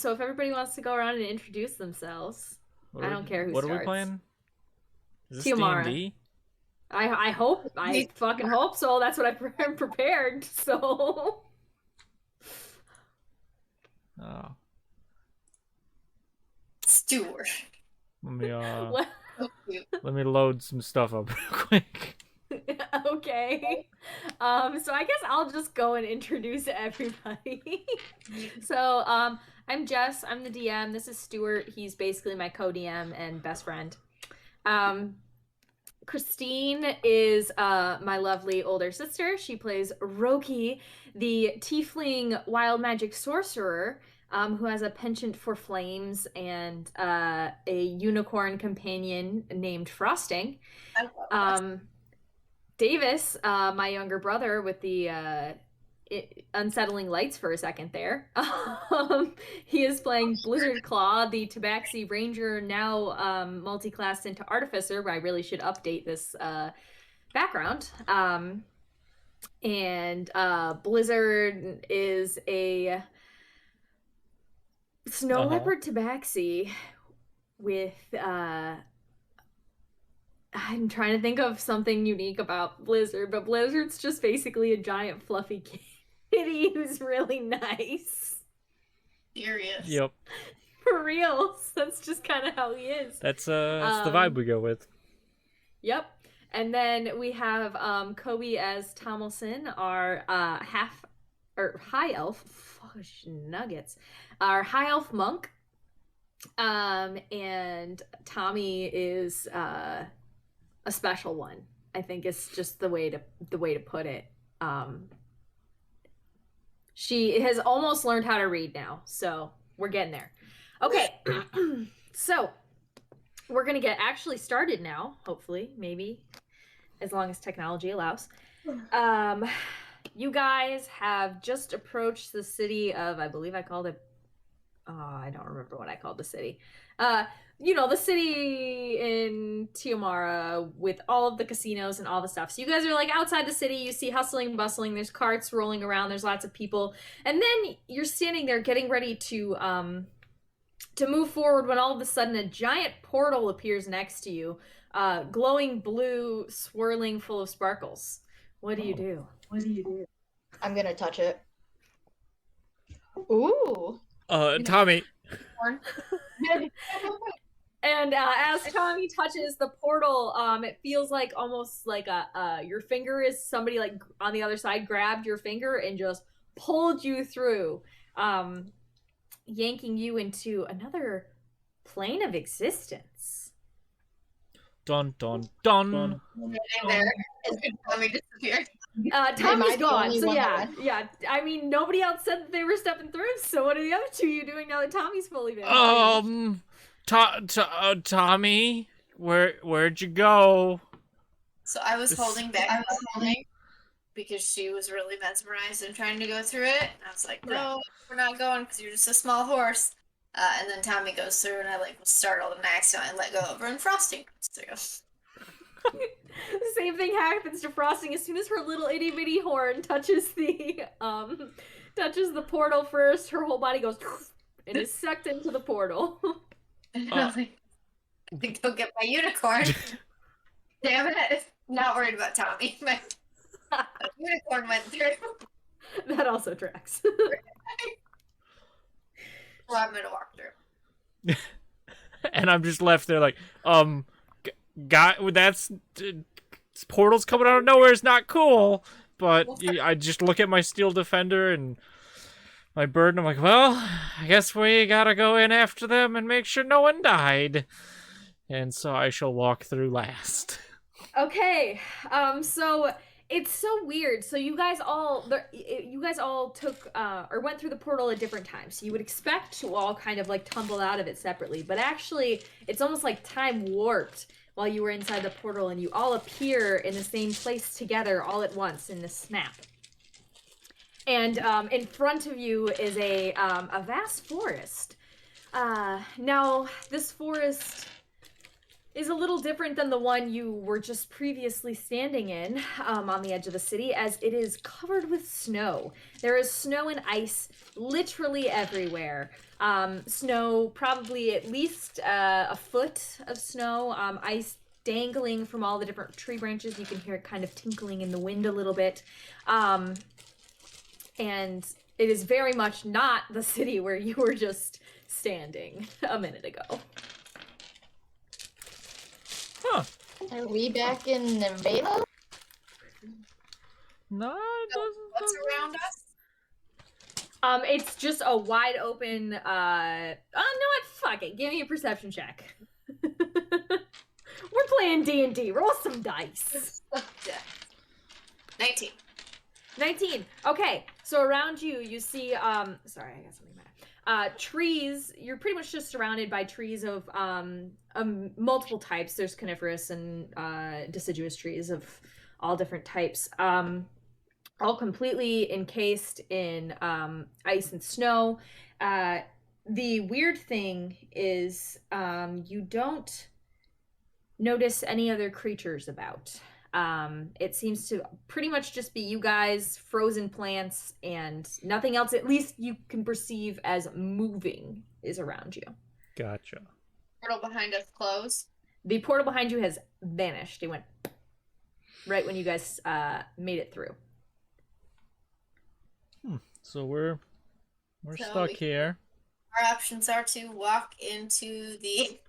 So if everybody wants to go around and introduce themselves, I don't care who What starts. are we playing? Is this Tiomara. D&D? I hope. I fucking hope so. That's what I'm prepared. So. Oh. Stewart. Let me Well, let me load some stuff up real quick. okay. So I guess I'll just go and introduce everybody. So, I'm Jess. I'm the DM. This is Stuart. He's basically my co-DM and best friend. Christine is my lovely older sister. She plays Roki, the tiefling wild magic sorcerer, who has a penchant for flames and a unicorn companion named Frosting. Davis, my younger brother, with the unsettling lights for a second there. He is playing Blizzard Claw, the Tabaxi Ranger, now multi-classed into Artificer, where I really should update this background. And Blizzard is a snow leopard Tabaxi with I'm trying to think of something unique about Blizzard, but Blizzard's just basically a giant fluffy kitty who's really nice. Serious. Yep. For real. That's just kind of how he is. That's the vibe we go with. Yep. And then we have Kobe as Tomlinson, our high elf. Fudge nuggets. Our high elf monk. And Tommy is a special one. I think it's just the way to put it. She has almost learned how to read now, so we're getting there. Okay, so we're gonna get actually started now. Hopefully, maybe, as long as technology allows. You guys have just approached the city of, I believe I called it. Oh, I don't remember what I called the city. The city in Tiomara with all of the casinos and all the stuff. So you guys are like outside the city, you see hustling and bustling, there's carts rolling around, there's lots of people. And then you're standing there getting ready to move forward when all of a sudden a giant portal appears next to you, glowing blue, swirling full of sparkles. What do you do? I'm gonna touch it. Ooh. Tommy. And as Tommy touches the portal, it feels like almost like your finger is somebody like on the other side grabbed your finger and just pulled you through, yanking you into another plane of existence. Dun dun dun. There is Tommy disappeared. Tommy's gone, so yeah. I mean, nobody else said that they were stepping through. So what are the other two you doing now that Tommy's fully vanished? Tommy, where'd you go? So I was holding back because she was really mesmerized and trying to go through it. And I was like, no, we're not going because you're just a small horse. And then Tommy goes through, and I was startled and accidentally let go of her, and Frosting goes through. The same thing happens to Frosting as soon as her little itty bitty horn touches the portal first. Her whole body goes and is sucked into the portal. I think go get my unicorn. Damn it! Not worried about Tommy. My unicorn went through. That also tracks. Well, I'm gonna walk through. And I'm just left there like, guy, that's portals coming out of nowhere is not cool. But I just look at my steel defender and my bird, and I'm like, well, I guess we gotta go in after them and make sure no one died. And so I shall walk through last. Okay, so it's so weird. So you guys all took or went through the portal at different times. So you would expect to all kind of like tumble out of it separately, but actually it's almost like time warped while you were inside the portal, and you all appear in the same place together all at once in this snap. And in front of you is a vast forest. Now, this forest is a little different than the one you were just previously standing in on the edge of the city, as it is covered with snow. There is snow and ice literally everywhere. Snow, probably at least a foot of snow, ice dangling from all the different tree branches. You can hear it kind of tinkling in the wind a little bit. And it is very much not the city where you were just standing a minute ago. Huh. Are we back in Nevada? No, it doesn't. What's around us? It's just a wide open, oh, no, what? Fuck it. Give me a perception check. We're playing D&D. Roll some dice. 19. 19. Okay, so around you, you see, sorry, I got something bad. Trees, you're pretty much just surrounded by trees of, multiple types. There's coniferous and, deciduous trees of all different types. All completely encased in, ice and snow. The weird thing is, you don't notice any other creatures about. It seems to pretty much just be you guys, frozen plants, and nothing else, at least you can perceive as moving, is around you. Gotcha. Portal behind us closed. The portal behind you has vanished. It went right when you guys made it through. So we're So stuck here. Our options are to walk into the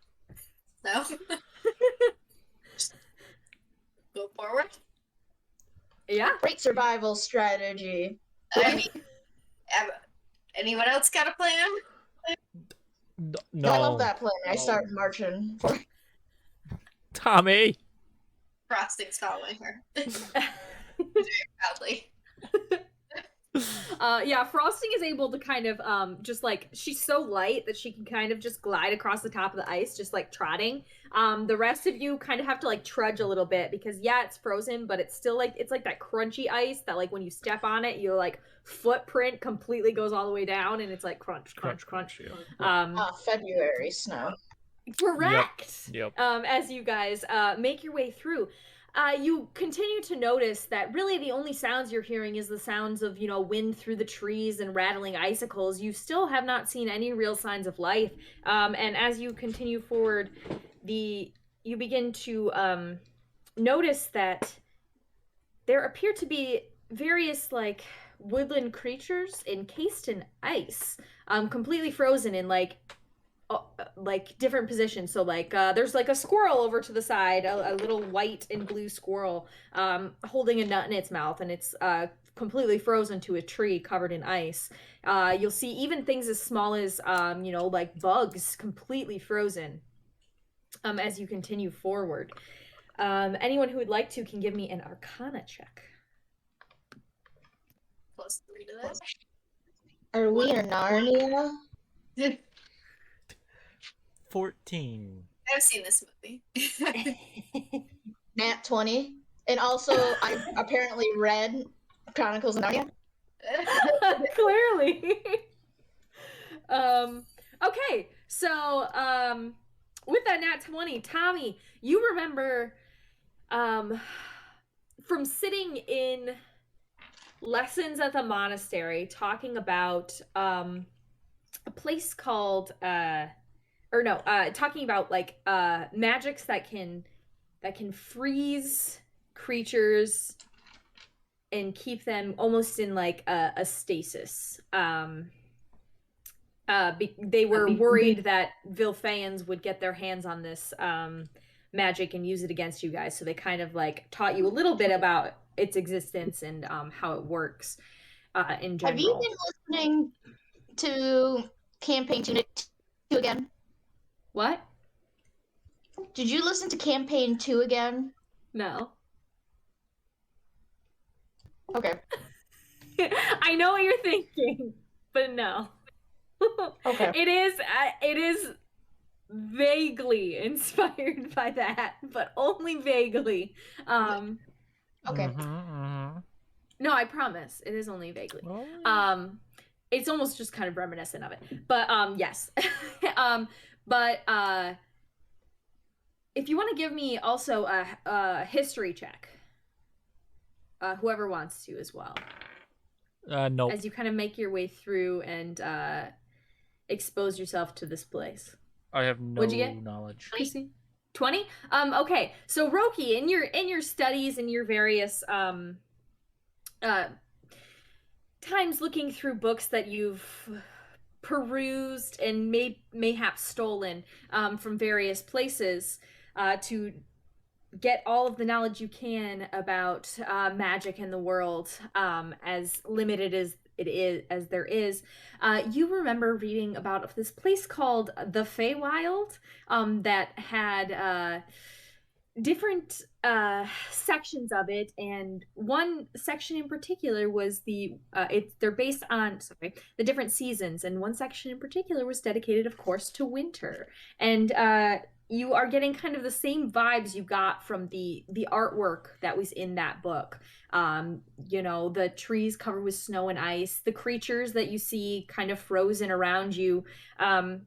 snow. Go forward. Yeah. Great survival strategy. I mean, anyone else got a plan? No. I love that plan. I start marching. Tommy. Frosting's following her. Very proudly. Yeah, Frosting is able to kind of just like, she's so light that she can kind of just glide across the top of the ice, just like trotting. The rest of you kind of have to like trudge a little bit because yeah, it's frozen, but it's still like, it's like that crunchy ice that like when you step on it, your like footprint completely goes all the way down and it's like crunch, crunch, crunch. Yeah. February snow. Correct. Yep. As you guys make your way through, you continue to notice that really the only sounds you're hearing is the sounds of, you know, wind through the trees and rattling icicles. You still have not seen any real signs of life. And as you continue forward, you begin to notice that there appear to be various like woodland creatures encased in ice, completely frozen in like different positions. So like there's like a squirrel over to the side, a little white and blue squirrel holding a nut in its mouth, and it's completely frozen to a tree covered in ice. You'll see even things as small as you know, like bugs completely frozen as you continue forward. Anyone who would like to can give me an Arcana check. +3 to this. Are we in Narnia? 14. I've seen this movie. Nat 20. And also, I apparently read Chronicles of Narnia. Clearly. Okay, so with that nat 20, Tommy, you remember from sitting in lessons at the monastery talking about a place called talking about like magics that can freeze creatures and keep them almost in like a stasis. They were worried that Vilfayans would get their hands on this magic and use it against you guys, so they kind of like taught you a little bit about its existence and how it works in general. Have you been listening to Campaign 2 again? What? Did you listen to Campaign 2 again? No. Okay. I know what you're thinking, but no. Okay. It is vaguely inspired by that, but only vaguely. Okay. No, I promise. It is only vaguely. Oh. It's almost just kind of reminiscent of it. But yes. But if you want to give me also a history check, whoever wants to as well, Nope. as you kind of make your way through and expose yourself to this place. I have no What'd you get? knowledge. Chrissy? 20? Okay. So Roki, in your studies and your various times looking through books that you've perused and mayhap stolen from various places to get all of the knowledge you can about magic in the world, as limited as there is, you remember reading about this place called the Feywild, that had different sections of it, and one section in particular was they're based on the different seasons, and one section in particular was dedicated, of course, to winter. And you are getting kind of the same vibes you got from the artwork that was in that book. The trees covered with snow and ice, the creatures that you see kind of frozen around you, are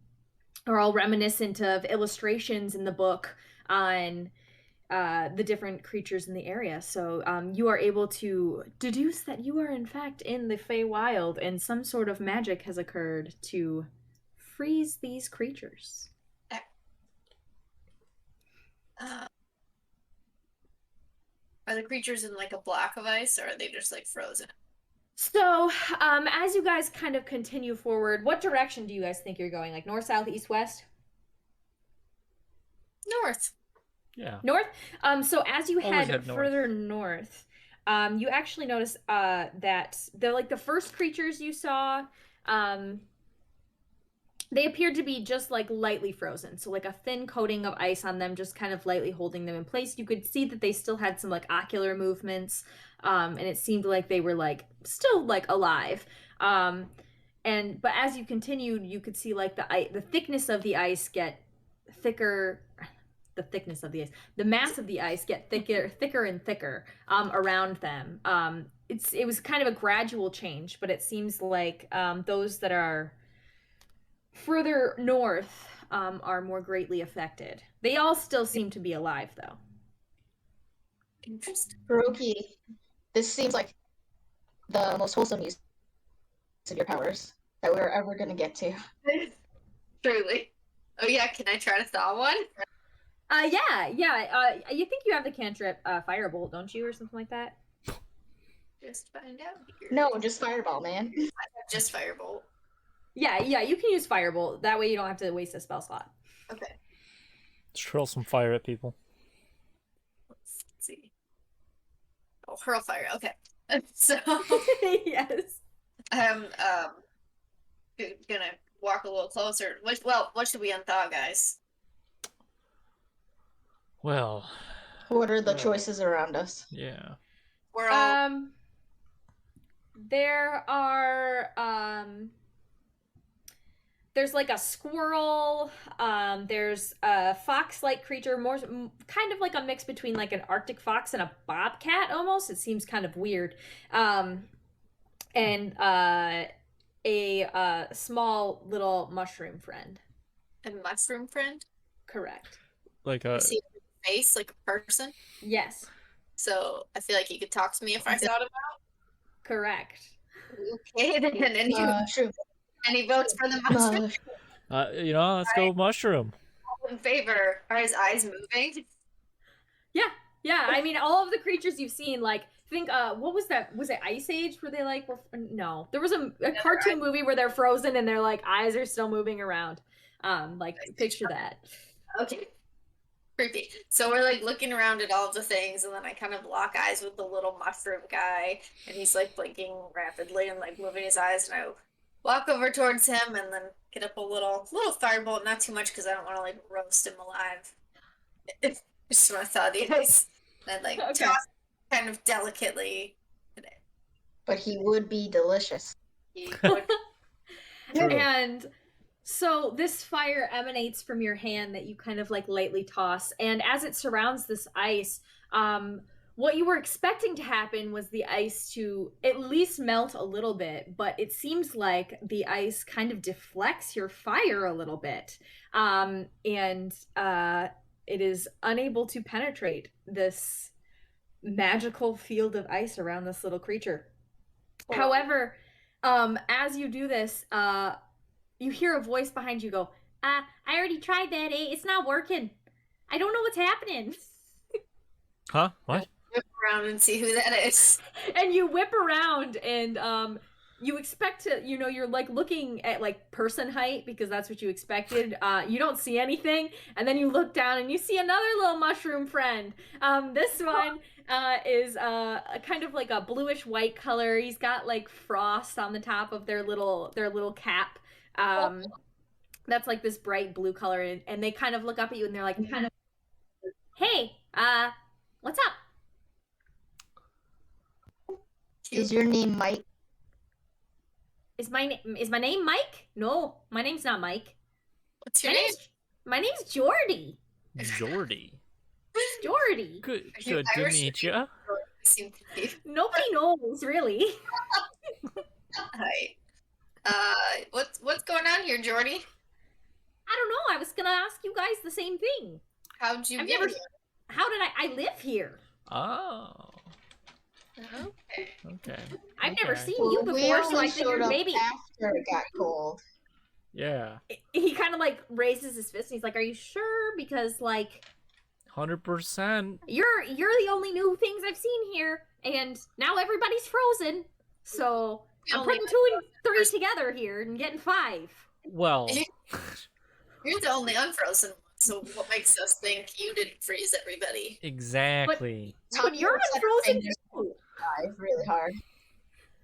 all reminiscent of illustrations in the book on the different creatures in the area. So you are able to deduce that you are in fact in the Feywild, and some sort of magic has occurred to freeze these creatures. Are the creatures in like a block of ice, or are they just like frozen? So, as you guys kind of continue forward, what direction do you guys think you're going? Like north, south, east, west? North. Yeah. North? So as you Always head head north. further north, you actually notice that the first creatures you saw, they appeared to be just like lightly frozen, so like a thin coating of ice on them, just kind of lightly holding them in place. You could see that they still had some like ocular movements, and it seemed like they were like still like alive. But as you continued, you could see like the thickness of the ice get thicker. The thickness of the ice, the mass of the ice get thicker and thicker around them. It was kind of a gradual change, but it seems like those that are further north are more greatly affected. They all still seem to be alive, though. Interesting. Roki, this seems like the most wholesome use of your powers that we're ever going to get to. Truly. Oh yeah, can I try to thaw one? Yeah. You think you have the cantrip Firebolt, don't you, or something like that? Just find out here. No, just Fireball, man. Just Firebolt. Yeah, you can use Firebolt. That way you don't have to waste a spell slot. Okay. Just hurl some fire at people. Let's see. Oh, hurl fire. Okay. So Yes. I'm gonna walk a little closer. What should we unthaw, guys? Well, What are the choices around us? yeah. We're all There are there's like a squirrel, there's a fox-like creature, kind of like a mix between like an Arctic fox and a bobcat almost. It seems kind of weird. And a small little mushroom friend. a mushroom friend. Correct. Like You a see a face like a person. Yes. So I feel like he could talk to me if I thought about Correct. it. Okay, then True. any votes for the mushroom let's go mushroom. in favor? Are his eyes moving? Yeah, I mean, all of the creatures you've seen, like, think, what was that? Was it Ice Age where they, like, were, no. There was a cartoon movie where they're frozen and their, like, eyes are still moving around. Picture that. Okay. Creepy. So we're, like, looking around at all of the things, and then I kind of lock eyes with the little mushroom guy, and he's, like, blinking rapidly and, like, moving his eyes, and I walk over towards him and then get up a little firebolt, not too much because I don't want to, like, roast him alive. I just want to thaw the ice. And, like, Okay. toss kind of delicately. But he would be delicious. He would- True. And so this fire emanates from your hand that you kind of like lightly toss, and as it surrounds this ice, what you were expecting to happen was the ice to at least melt a little bit, but it seems like the ice kind of deflects your fire a little bit, and it is unable to penetrate this magical field of ice around this little creature. However, as you do this, you hear a voice behind you go, I already tried that, it's not working. I don't know what's happening. Huh? What? Whip around and see who that is. And you whip around and you expect to, you're like looking at like person height because that's what you expected. You don't see anything, and then you look down and you see another little mushroom friend. This one is a kind of like a bluish white color. He's got like frost on the top of their little cap. That's like this bright blue color, and they kind of look up at you and they're like, hey, what's up? Is your name Mike? Is my name Mike? No, my name's not Mike. What's your name? My name's Jordy. Jordy. Jordy. Good you to Irish? meet you. Seem to be. Nobody knows really. Hi. What's going on here, Jordy? I don't know. I was gonna ask you guys the same thing. How'd you I've get never- here? How did I live here? Oh. Okay. Okay. I've never Okay. seen you We before, so I only showed figured up maybe after it got cold. Yeah. he kind of like raises his fist and he's like, "Are you sure? Because like 100%. you're the only new things I've seen here, and now everybody's frozen. So I'm putting 2 and 3 together here and getting 5." Well, You're the only unfrozen one, so what makes us think you didn't freeze everybody? exactly. But you're unfrozen too. Really hard.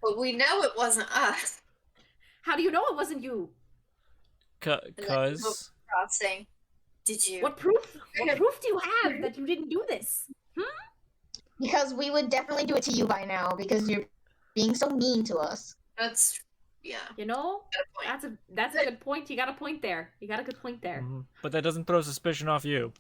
But we know it wasn't us. How do you know it wasn't you? Cause Crossing. Did you? What proof? What proof do you have that you didn't do this? Because we would definitely do it to you by now because you're being so mean to us. That's yeah. You know, Got a point. that's a good point. You got a point there. You got a good point there. but that doesn't throw suspicion off you.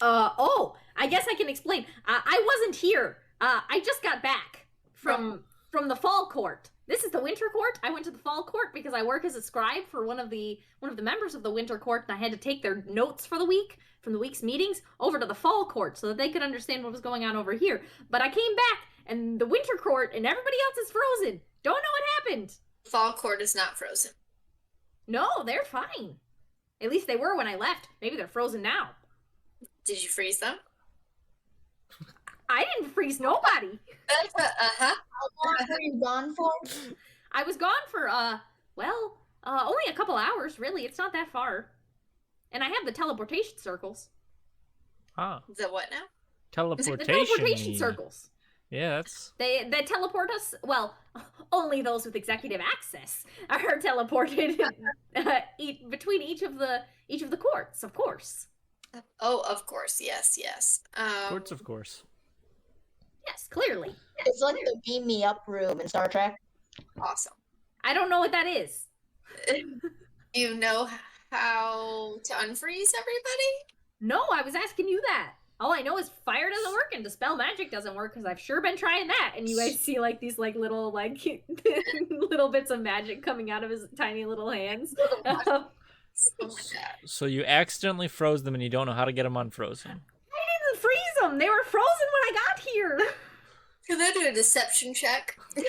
Oh, I guess I can explain. I wasn't here. I just got back from the fall court. This is the winter court. I went to the fall court because I work as a scribe for one of the members of the winter court, and I had to take their notes for the week from the week's meetings over to the fall court so that they could understand what was going on over here. But I came back, and the winter court and everybody else is frozen. Don't know what happened. Fall court is not frozen. No, they're fine. At least they were when I left. Maybe they're frozen now. Did you freeze them? I didn't freeze nobody. Uh-huh. How long were you gone for? I was gone for only a couple hours, really. It's not that far. And I have the teleportation circles. Huh. The what now? Teleportation. The teleportation circles. Yeah, that's They teleport us. Well, only those with executive access are teleported between each of the courts, of course. Oh, of course. Yes. courts, of course. Yes, clearly. It's like the beam me up room in Star Trek. Awesome. I don't know what that is. You know how to unfreeze everybody? No, I was asking you that. All I know is fire doesn't work and dispel magic doesn't work because I've sure been trying that. And you guys see like these like little like little bits of magic coming out of his tiny little hands. Oh my god. So you accidentally froze them and you don't know how to get them unfrozen. I didn't freeze them. They were frozen when I got here. Can I do a deception check? Yeah,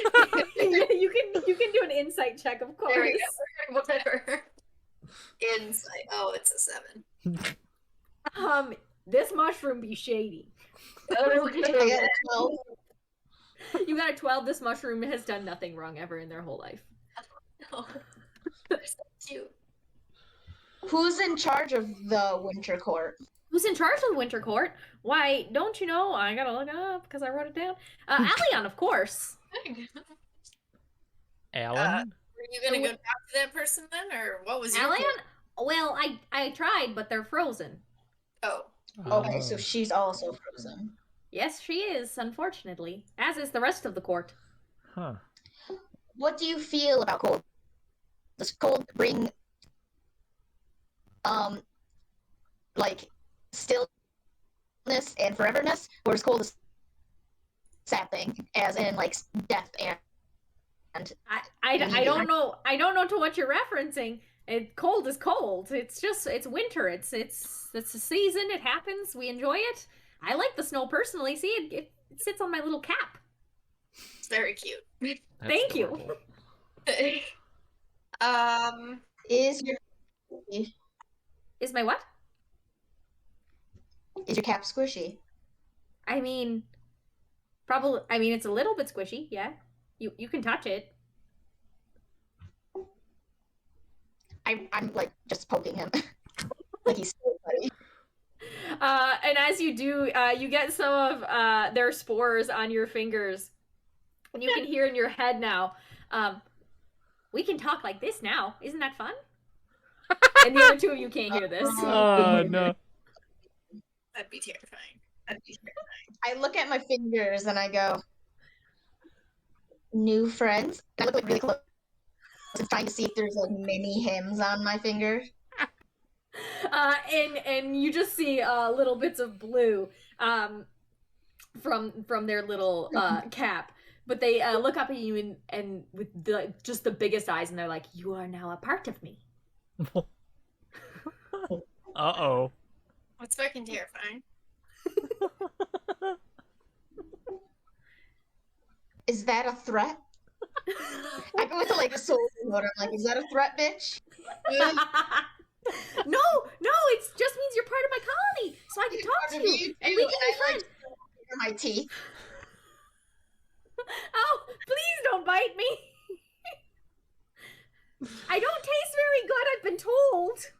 you can do an insight check, of course. There we go. Whatever. Insight. Oh, it's a 7. This mushroom be shady. I got a 12. You got a 12. This mushroom has done nothing wrong ever in their whole life. Oh, they're so cute. Who's in charge of the winter court? Who's in charge of the winter court? Why, don't you know? I gotta look it up because I wrote it down. Allion, of course. Alan? Were you gonna go talk to that person then, or what was your Allion? plan? Well, I tried, but they're frozen. Oh, Okay, so she's also frozen. Yes, she is, unfortunately. As is the rest of the court. Huh. What do you feel about cold? Does cold bring, like, stillness and foreverness, or is cold a sad thing, as in, like, death and I don't know to what you're referencing. Cold is cold. It's winter. It's a season. It happens. We enjoy it. I like the snow personally. See, it sits on my little cap. It's very cute. That's Thank you. adorable. Is your Is my what? cap squishy? I mean, probably. I mean, it's a little bit squishy. Yeah, you can touch it. I'm like just poking him. Like he's so funny. And as you do, you get some of their spores on your fingers, and you can hear in your head now. We can talk like this now. Isn't that fun? And the other two of you can't hear this. Oh no. That'd be terrifying. I look at my fingers and I go, new friends. And I look like really close. I'm trying to see if there's like mini hymns on my finger. And you just see little bits of blue from their little cap. But they look up at you and with just the biggest eyes, and they're like, "You are now a part of me." Uh-oh. What's fucking terrifying? Is that a threat? I go into like a soldier mode. I'm like, is that a threat, bitch? No, it just means you're part of my colony, so I can talk to you, and we can be friends. My teeth. Oh, please don't bite me. I don't taste very good, I've been told.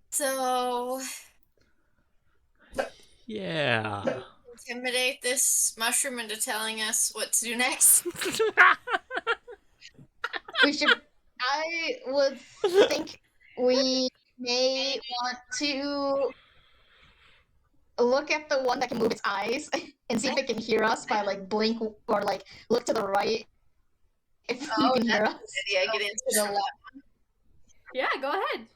So, Yeah. intimidate this mushroom into telling us what to do next. We should. I would think we may want to look at the one that can move its eyes and see if it can hear us by like blink or like look to the right if you can hear us. Yeah, get into the lab. Yeah, go ahead.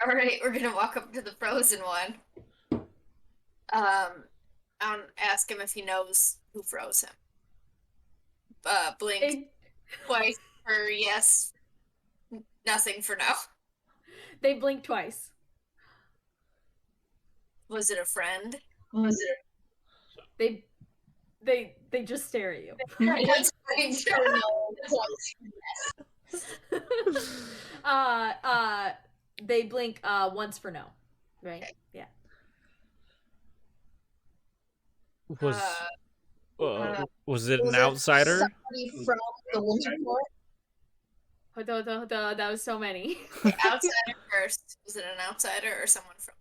All right, we're gonna walk up to the frozen one. I'll ask him if he knows who froze him. Blink twice for yes, nothing for no. They blink twice. Was it a friend? They just stare at you. They blink once for no. Right? Okay. Yeah. Was it an Was outsider? Somebody from the winter court? That was so many. Outsider first. Was it an outsider or someone from?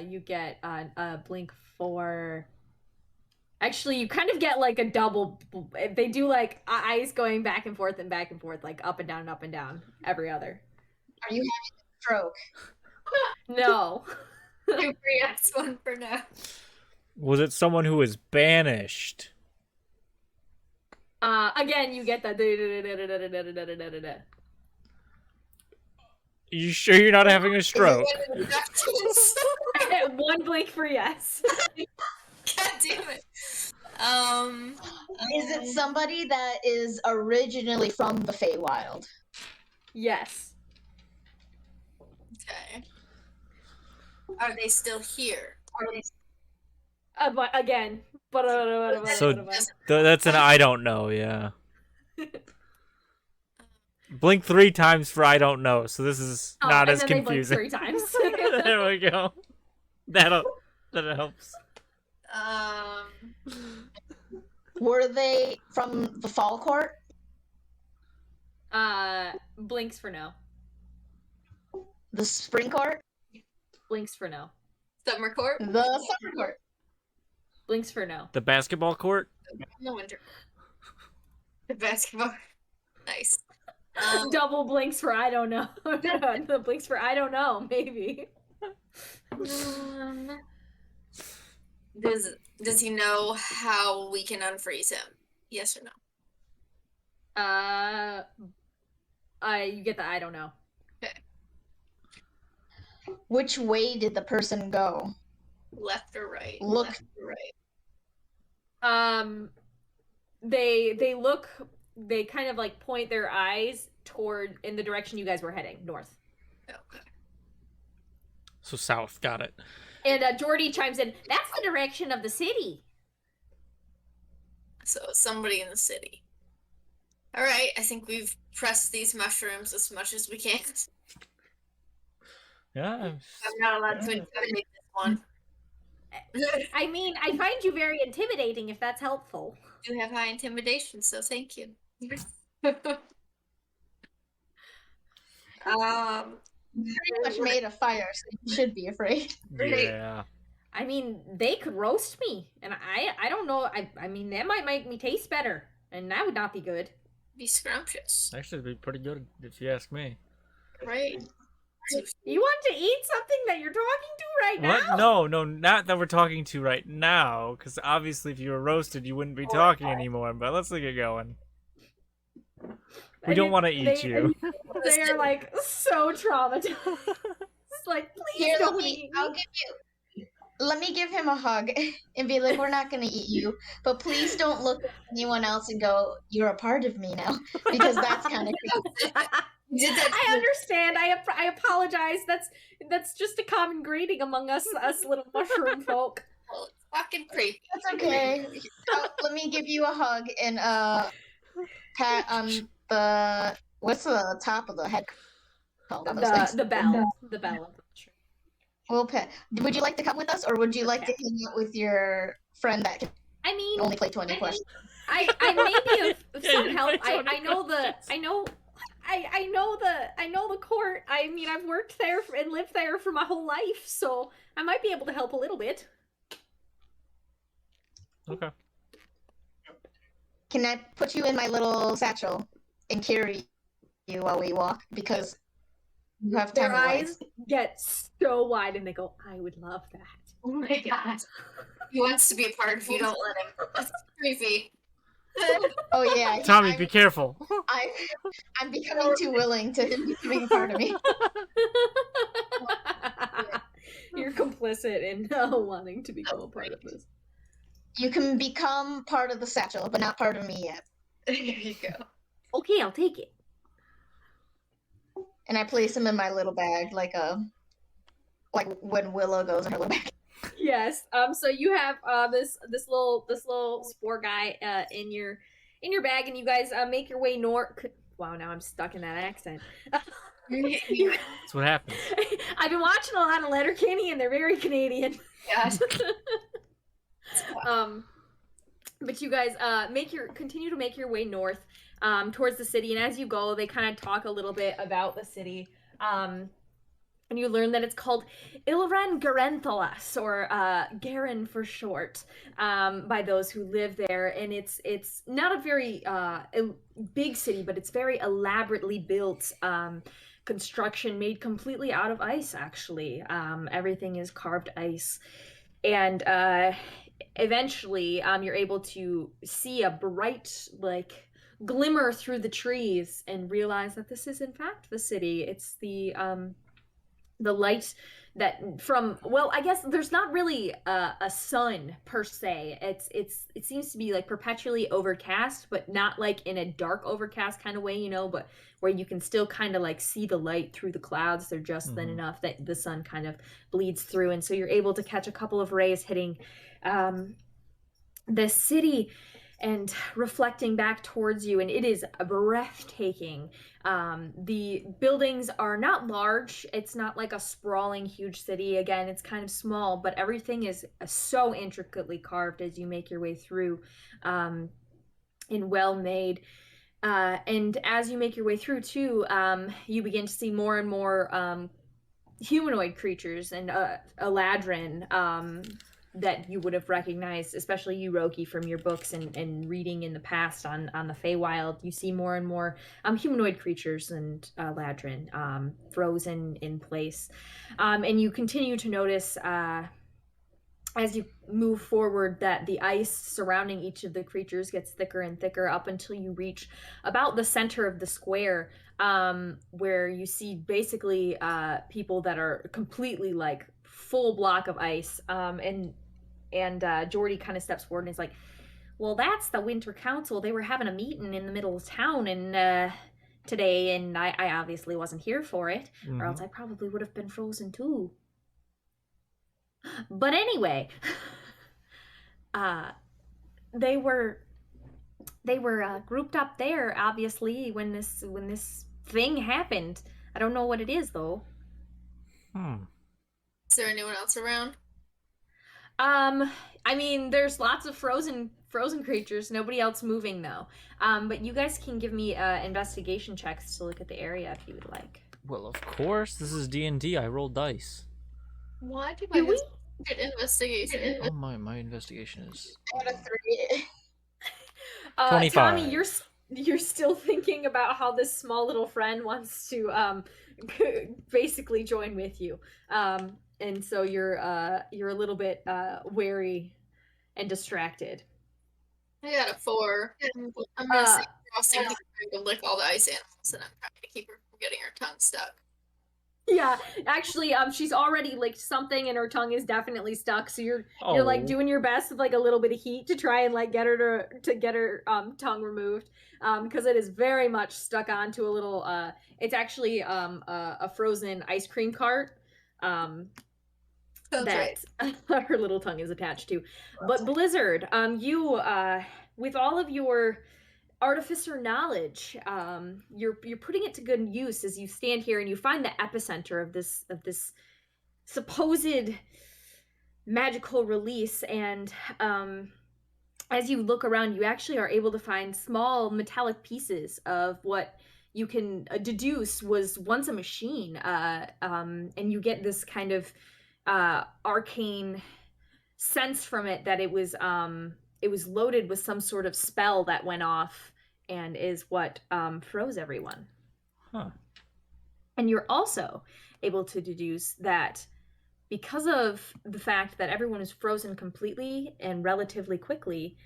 You get a blink for. Actually, you kind of get like a double. They do like eyes going back and forth, like up and down, every other. Are you having a stroke? No. Two for yes, one for no. Was it someone who was banished? Again, you get that. You sure you're not having a stroke? One blink for yes. God damn it. Is it somebody that is originally from the Feywild? Yes. Okay. Are they still here? But again. So that's an I don't know, yeah. Blink 3 times for I don't know, so this is not as confusing. They blink 3 times. There we go. That helps. Were they from the Fall Court? Blinks for no. The Spring Court? Blinks for no. Summer court? The Summer Court. Blinks for no. The basketball court? The winter. The basketball. Nice. Double blinks for I don't know. The blinks for I don't know, maybe. Does he know how we can unfreeze him? Yes or no? You get the I don't know. Okay. Which way did the person go? Left or right? Look. Left or right? they kind of like point their eyes toward in the direction you guys were heading, north. Okay. So south, got it. And Jordy chimes in, that's the direction of the city. So somebody in the city. All right, I think we've pressed these mushrooms as much as we can. Yeah. I'm not allowed to intimidate this one. I mean, I find you very intimidating if that's helpful. You have high intimidation, so thank you. Pretty much made of fire, so you should be afraid. Yeah. I mean, they could roast me, and I don't know. I mean, that might make me taste better, and that would not be good. Be scrumptious, Actually, it'd be pretty good if you ask me. right? You want to eat something that you're talking to right now? What? No, not that we're talking to right now. Because obviously, if you were roasted, you wouldn't be talking anymore. But let's get going. We don't want to eat you. They are like so traumatized. It's like, please Here, don't eat me. Let me give him a hug and be like, we're not gonna eat you, but please don't look at anyone else and go, you're a part of me now, because that's kind of creepy. I understand. I apologize. That's just a common greeting among us little mushroom folk. Well, it's fucking creepy. That's okay. Let me give you a hug and pat on the what's the top of the head called? The bell. The bell. Well, pet. Would you like to come with us, or would you like to hang out with your friend that can I mean, only play 20 questions? I may be of some help. I know the court. I mean, I've worked there and lived there for my whole life, so I might be able to help a little bit. Okay. Can I put you in my little satchel and carry you while we walk? Because you have Their tiny eyes get so wide, and they go, "I would love that." Oh my god. He wants to be a part if you don't let him. That's creepy. Oh yeah, Tommy, be careful. I'm becoming too willing to him becoming a part of me. You're complicit in wanting to become a part of this. You can become part of the satchel, but not part of me yet. There you go. Okay, I'll take it. And I place him in my little bag, like when Willow goes in her little bag. Yes. So you have this little spore guy in your bag, and you guys make your way north. Wow, now I'm stuck in that accent. That's what happens. I've been watching a lot of Letterkenny, and they're very Canadian. Gosh. But you guys continue to make your way north towards the city, and as you go, they kind of talk a little bit about the city. And you learn that it's called Ilran Garenthalas, or Garen for short, by those who live there. And it's not a very big city, but it's very elaborately built construction made completely out of ice, actually. Everything is carved ice. And eventually you're able to see a bright, like, glimmer through the trees and realize that this is, in fact, the city. It's the light that from, well, I guess there's not really a sun per se. It seems to be like perpetually overcast, but not like in a dark overcast kind of way, you know, but where you can still kind of like see the light through the clouds. They're just thin enough that the sun kind of bleeds through, and so you're able to catch a couple of rays hitting the city and reflecting back towards you, and it is breathtaking. The buildings are not large. It's not like a sprawling huge city. Again, it's kind of small, but everything is so intricately carved as you make your way through, and well made. And as you make your way through too, you begin to see more and more humanoid creatures, and Eladrin, that you would have recognized, especially you, Roki, from your books and reading in the past on the Feywild. You see more and more humanoid creatures and Ladrin frozen in place. And you continue to notice as you move forward that the ice surrounding each of the creatures gets thicker and thicker up until you reach about the center of the square, where you see basically people that are completely like full block of ice. And Jordy kind of steps forward and is like, Well, that's the Winter Council. They were having a meeting in the middle of town today, and I obviously wasn't here for it, or else I probably would have been frozen too. But anyway, uh, they were grouped up there, obviously, when this thing happened. I don't know what it is though. Is there anyone else around? I mean, there's lots of frozen creatures. Nobody else moving though. But you guys can give me investigation checks to look at the area if you would like. Well, of course. This is D&D. I roll dice. Why do Do we? get investigation? Oh, my investigation is... I got a 3. 25. Tommy, you're still thinking about how this small little friend wants to basically join with you. And so you're a little bit wary and distracted. I got a 4. I'm gonna say Frosty keeps trying to lick all the ice animals, and I'm trying to keep her from getting her tongue stuck. Yeah, actually, she's already licked something, and her tongue is definitely stuck. So you're like doing your best with like a little bit of heat to try and like get her to get her tongue removed, because it is very much stuck onto a little. It's actually a frozen ice cream cart. That her little tongue is attached to. But Blizzard, you with all of your artificer knowledge, you're putting it to good use as you stand here and you find the epicenter of this supposed magical release. And as you look around, you actually are able to find small metallic pieces of what you can deduce was once a machine, and you get this kind of arcane sense from it that it was loaded with some sort of spell that went off and is what froze everyone. Huh. And you're also able to deduce that because of the fact that everyone is frozen completely and relatively quickly,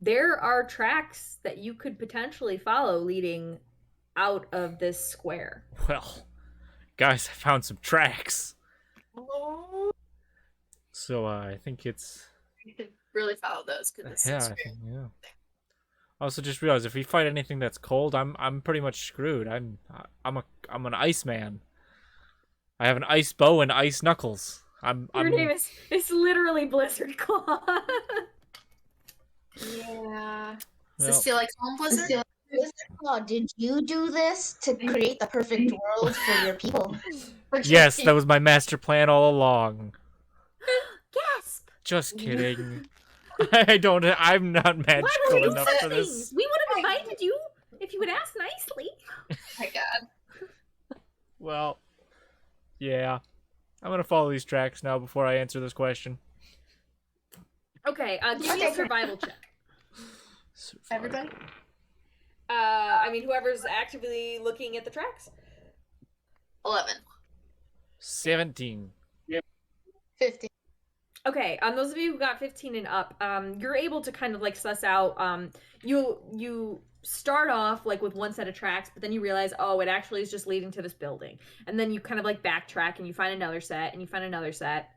there are tracks that you could potentially follow leading out of this square. Well, guys, I found some tracks. Oh. So I think it's... You could really follow those because yeah, I think, yeah. I also just realized if we fight anything that's cold, I'm pretty much screwed. I'm an ice man. I have an ice bow and ice knuckles. Your name is it's literally Blizzard Claw. Yeah. Does this feel like home, Blizzard? Oh, did you do this to create the perfect world for your people? Yes, that was my master plan all along. Gasp! Just kidding. I'm not magical enough for this. We would have invited you if you would ask nicely. Oh my god. Well, yeah. I'm gonna follow these tracks now before I answer this question. Okay, give me a survival check. Everybody? I mean, whoever's actively looking at the tracks. 11. 17. 15. Okay, those of you who got 15 and up, you're able to kind of like suss out. You start off like with one set of tracks, but then you realize, oh, it actually is just leading to this building, and then you kind of like backtrack and you find another set and you find another set,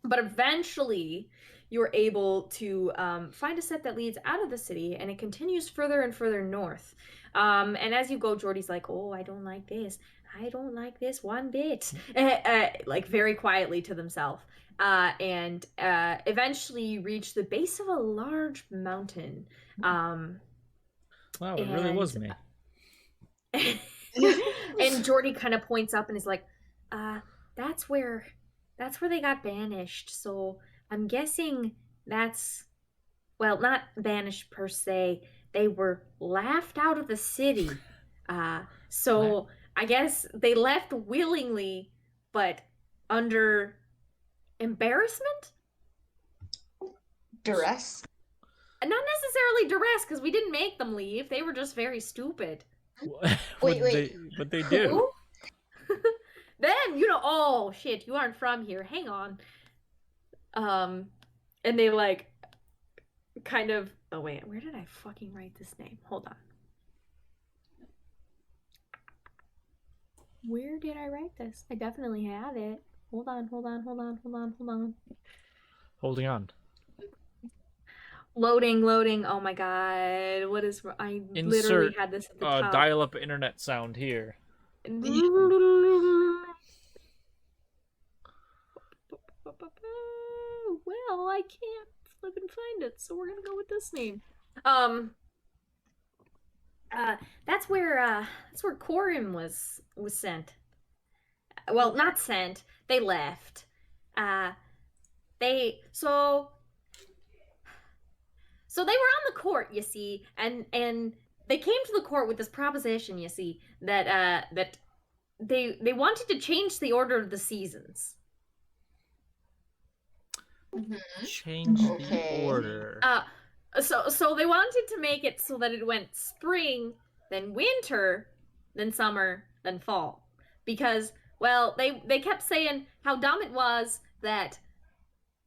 but eventually you're able to find a set that leads out of the city, and it continues further and further north. And as you go, Jordy's like, oh, I don't like this. I don't like this one bit. Like very quietly to themselves. And eventually you reach the base of a large mountain. Wow, it really was me. And Jordy kind of points up and is like, that's where they got banished. So I'm guessing that's, well, not banished per se. They were laughed out of the city. So I guess they left willingly, but under embarrassment? Duress? Not necessarily duress, because we didn't make them leave. They were just very stupid. Wait. What they do? Then, oh, shit, you aren't from here. Hang on. And they, like, kind of... Oh, wait, where did I fucking write this name? Hold on. Where did I write this? I definitely have it. Hold on. Holding on. Loading. Oh my god. What is... I literally Insert had this at the top. dial-up internet sound here. Well, I can't flip and find it, so we're gonna go with this name. That's where Corin was sent. Well, not sent. They left. They so they were on the court, you see, and they came to the court with this proposition, you see, that that they wanted to change the order of the seasons. Change Okay. the order. So they wanted to make it so that it went spring, then winter, then summer, then fall. Because, well, they kept saying how dumb it was that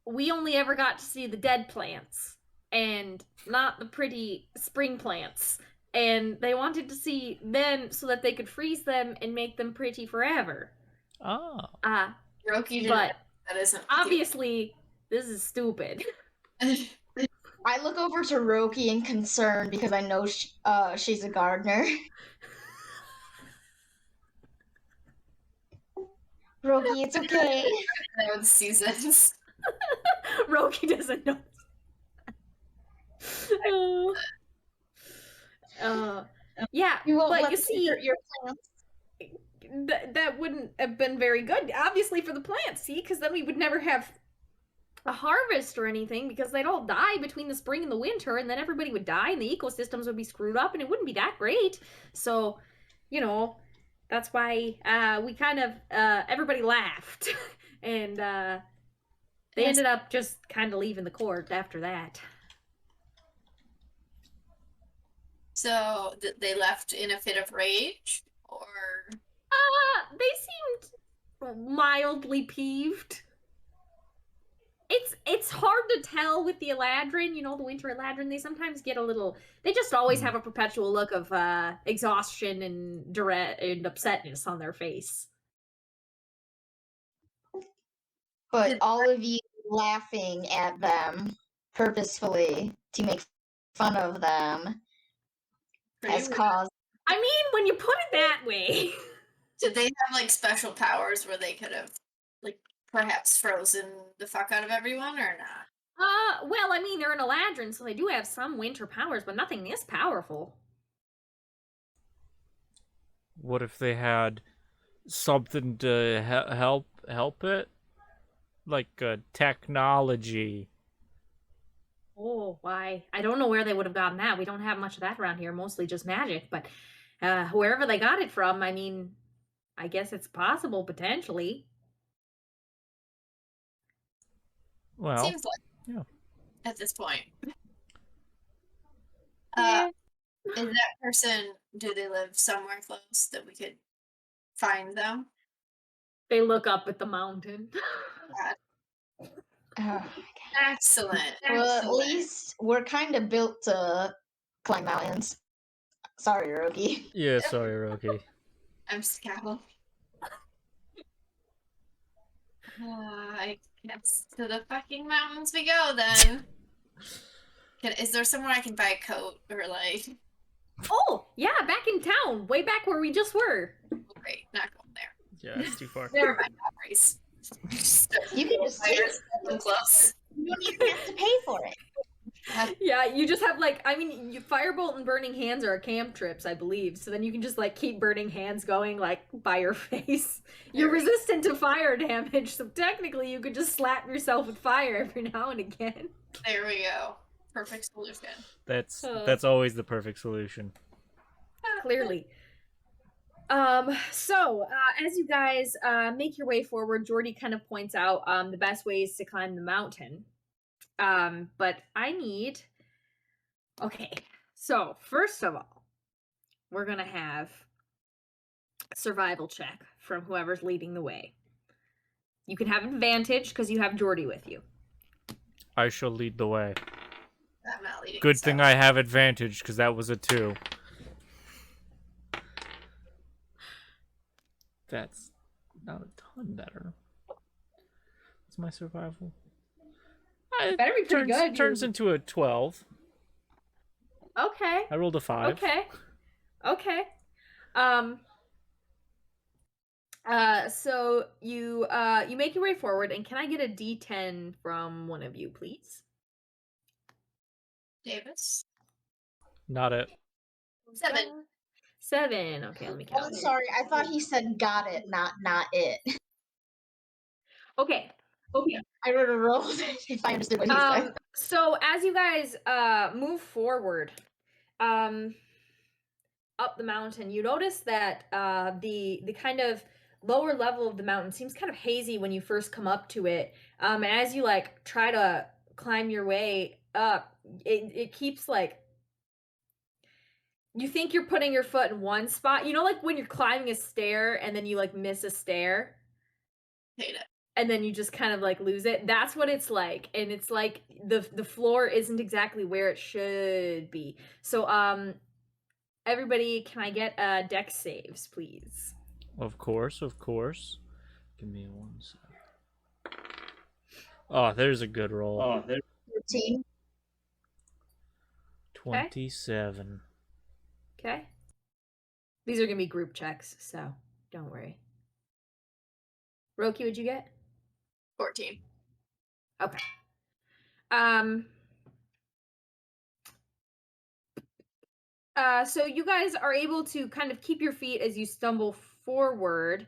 we only ever got to see the dead plants and not the pretty spring plants. And they wanted to see them so that they could freeze them and make them pretty forever. Oh. Roki, But that isn't obviously this is stupid. I look over to Roki in concern because I know she's a gardener. Roki, it's okay. know the seasons. Roki doesn't know. Yeah, You won't but let you them see, hurt your plants. that wouldn't have been very good, obviously, for the plants, see? Because then we would never have a harvest or anything, because they'd all die between the spring and the winter, and then everybody would die, and the ecosystems would be screwed up, and it wouldn't be that great. So, you know, that's why we kind of, everybody laughed. And they ended up just kind of leaving the court after that. So they left in a fit of rage, or They seemed mildly peeved. It's hard to tell with the Eladrin, you know, the winter Eladrin. They sometimes get a little. They just always have a perpetual look of exhaustion and dread and upsetness on their face. But all of you laughing at them purposefully to make fun of them has caused. I mean, when you put it that way. did they have like special powers where they could have like perhaps frozen the fuck out of everyone or not? Well, I mean, they're an Eladrin, so they do have some winter powers, but nothing this powerful. What if they had something to help it? Like technology. Oh, why? I don't know where they would have gotten that. We don't have much of that around here, mostly just magic, but wherever they got it from, I mean, I guess it's possible, potentially. Well, Seems like yeah. at this point. Yeah. Is that person, do they live somewhere close that we could find them? They look up at the mountain. Excellent. Well, at least we're kind of built to climb mountains. Sorry, Roki. Yeah, sorry, Roki. I'm Scowl. I guess to the fucking mountains we go then. Is there somewhere I can buy a coat or like? Oh, yeah, back in town, way back where we just were. Great, not going there. Yeah, it's too far. Never mind, Race. You can just take it. So close. You don't even have to pay for it. Yeah, you just have like, I mean, Firebolt and Burning Hands are camp trips, I believe. So then you can just like keep Burning Hands going like by your face. You're resistant to fire damage, so technically you could just slap yourself with fire every now and again. There we go. Perfect solution. That's always the perfect solution. Clearly. So as you guys make your way forward, Jordy kind of points out the best ways to climb the mountain. But I need... Okay, so first of all, we're gonna have a survival check from whoever's leading the way. You can have advantage because you have Jordy with you. I shall lead the way. I'm not leading. Good thing I have advantage, because that was a 2. That's not a ton better. What's my survival? It Better be pretty good. turns into a 12. Okay. I rolled a 5. Okay. Okay. So you make your way forward, and can I get a D10 from one of you, please? Davis. Not it. 7. 7. Okay, let me count. I'm sorry, I thought he said got it, not it. Okay. I would have rolled if I understood what he said. So as you guys move forward, up the mountain, you notice that the kind of lower level of the mountain seems kind of hazy when you first come up to it. And as you like try to climb your way up, it keeps like you think you're putting your foot in one spot. You know, like when you're climbing a stair and then you like miss a stair. Hate it. And then you just kind of like lose it. That's what it's like. And it's like the floor isn't exactly where it should be. So everybody, can I get dex saves, please? Of course. Give me 1 sec. Oh, there's a good roll. 13. 27. Okay. These are gonna be group checks, so don't worry. Roki, what'd you get? 14. Okay. So you guys are able to kind of keep your feet as you stumble forward.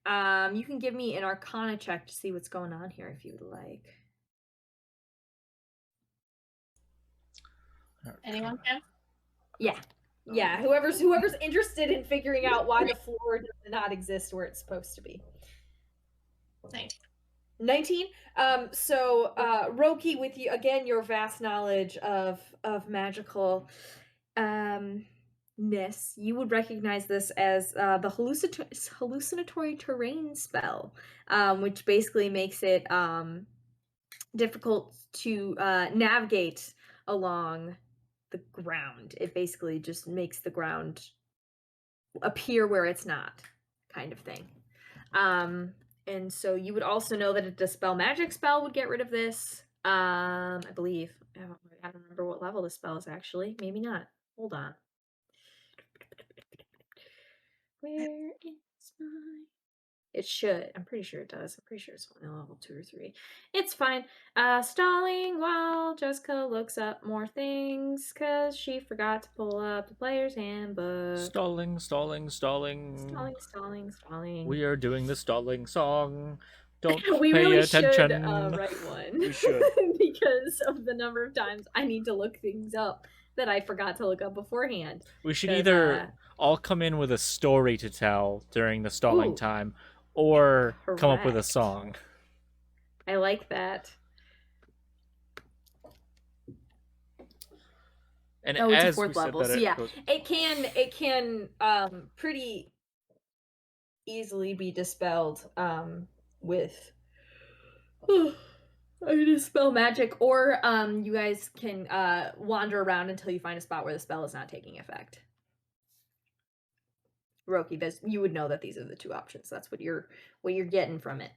You can give me an Arcana check to see what's going on here if you would like. Anyone can? Yeah. Whoever's interested in figuring out why the floor does not exist where it's supposed to be. 19. So Roki, with you again, your vast knowledge of magical ness, you would recognize this as the hallucinatory terrain spell, which basically makes it difficult to navigate along the ground. It basically just makes the ground appear where it's not, kind of thing. And so you would also know that a dispel magic spell would get rid of this. I believe. I don't remember what level the spell is actually. Maybe not. Hold on. Where is my... It should. I'm pretty sure it does. I'm pretty sure it's only level 2 or 3. It's fine. Stalling while Jessica looks up more things because she forgot to pull up the player's handbook. Stalling. Stalling. We are doing the stalling song. Don't We pay really attention. should write one. We should. Because of the number of times I need to look things up that I forgot to look up beforehand. We should either all come in with a story to tell during the stalling time, or come up with a correct. song. I like that. And it's a as 4th we said level. that So it yeah, goes- it can pretty easily be dispelled with I dispel magic, or you guys can wander around until you find a spot where the spell is not taking effect. Roki, you would know that these are the 2 options. That's what you're getting from it.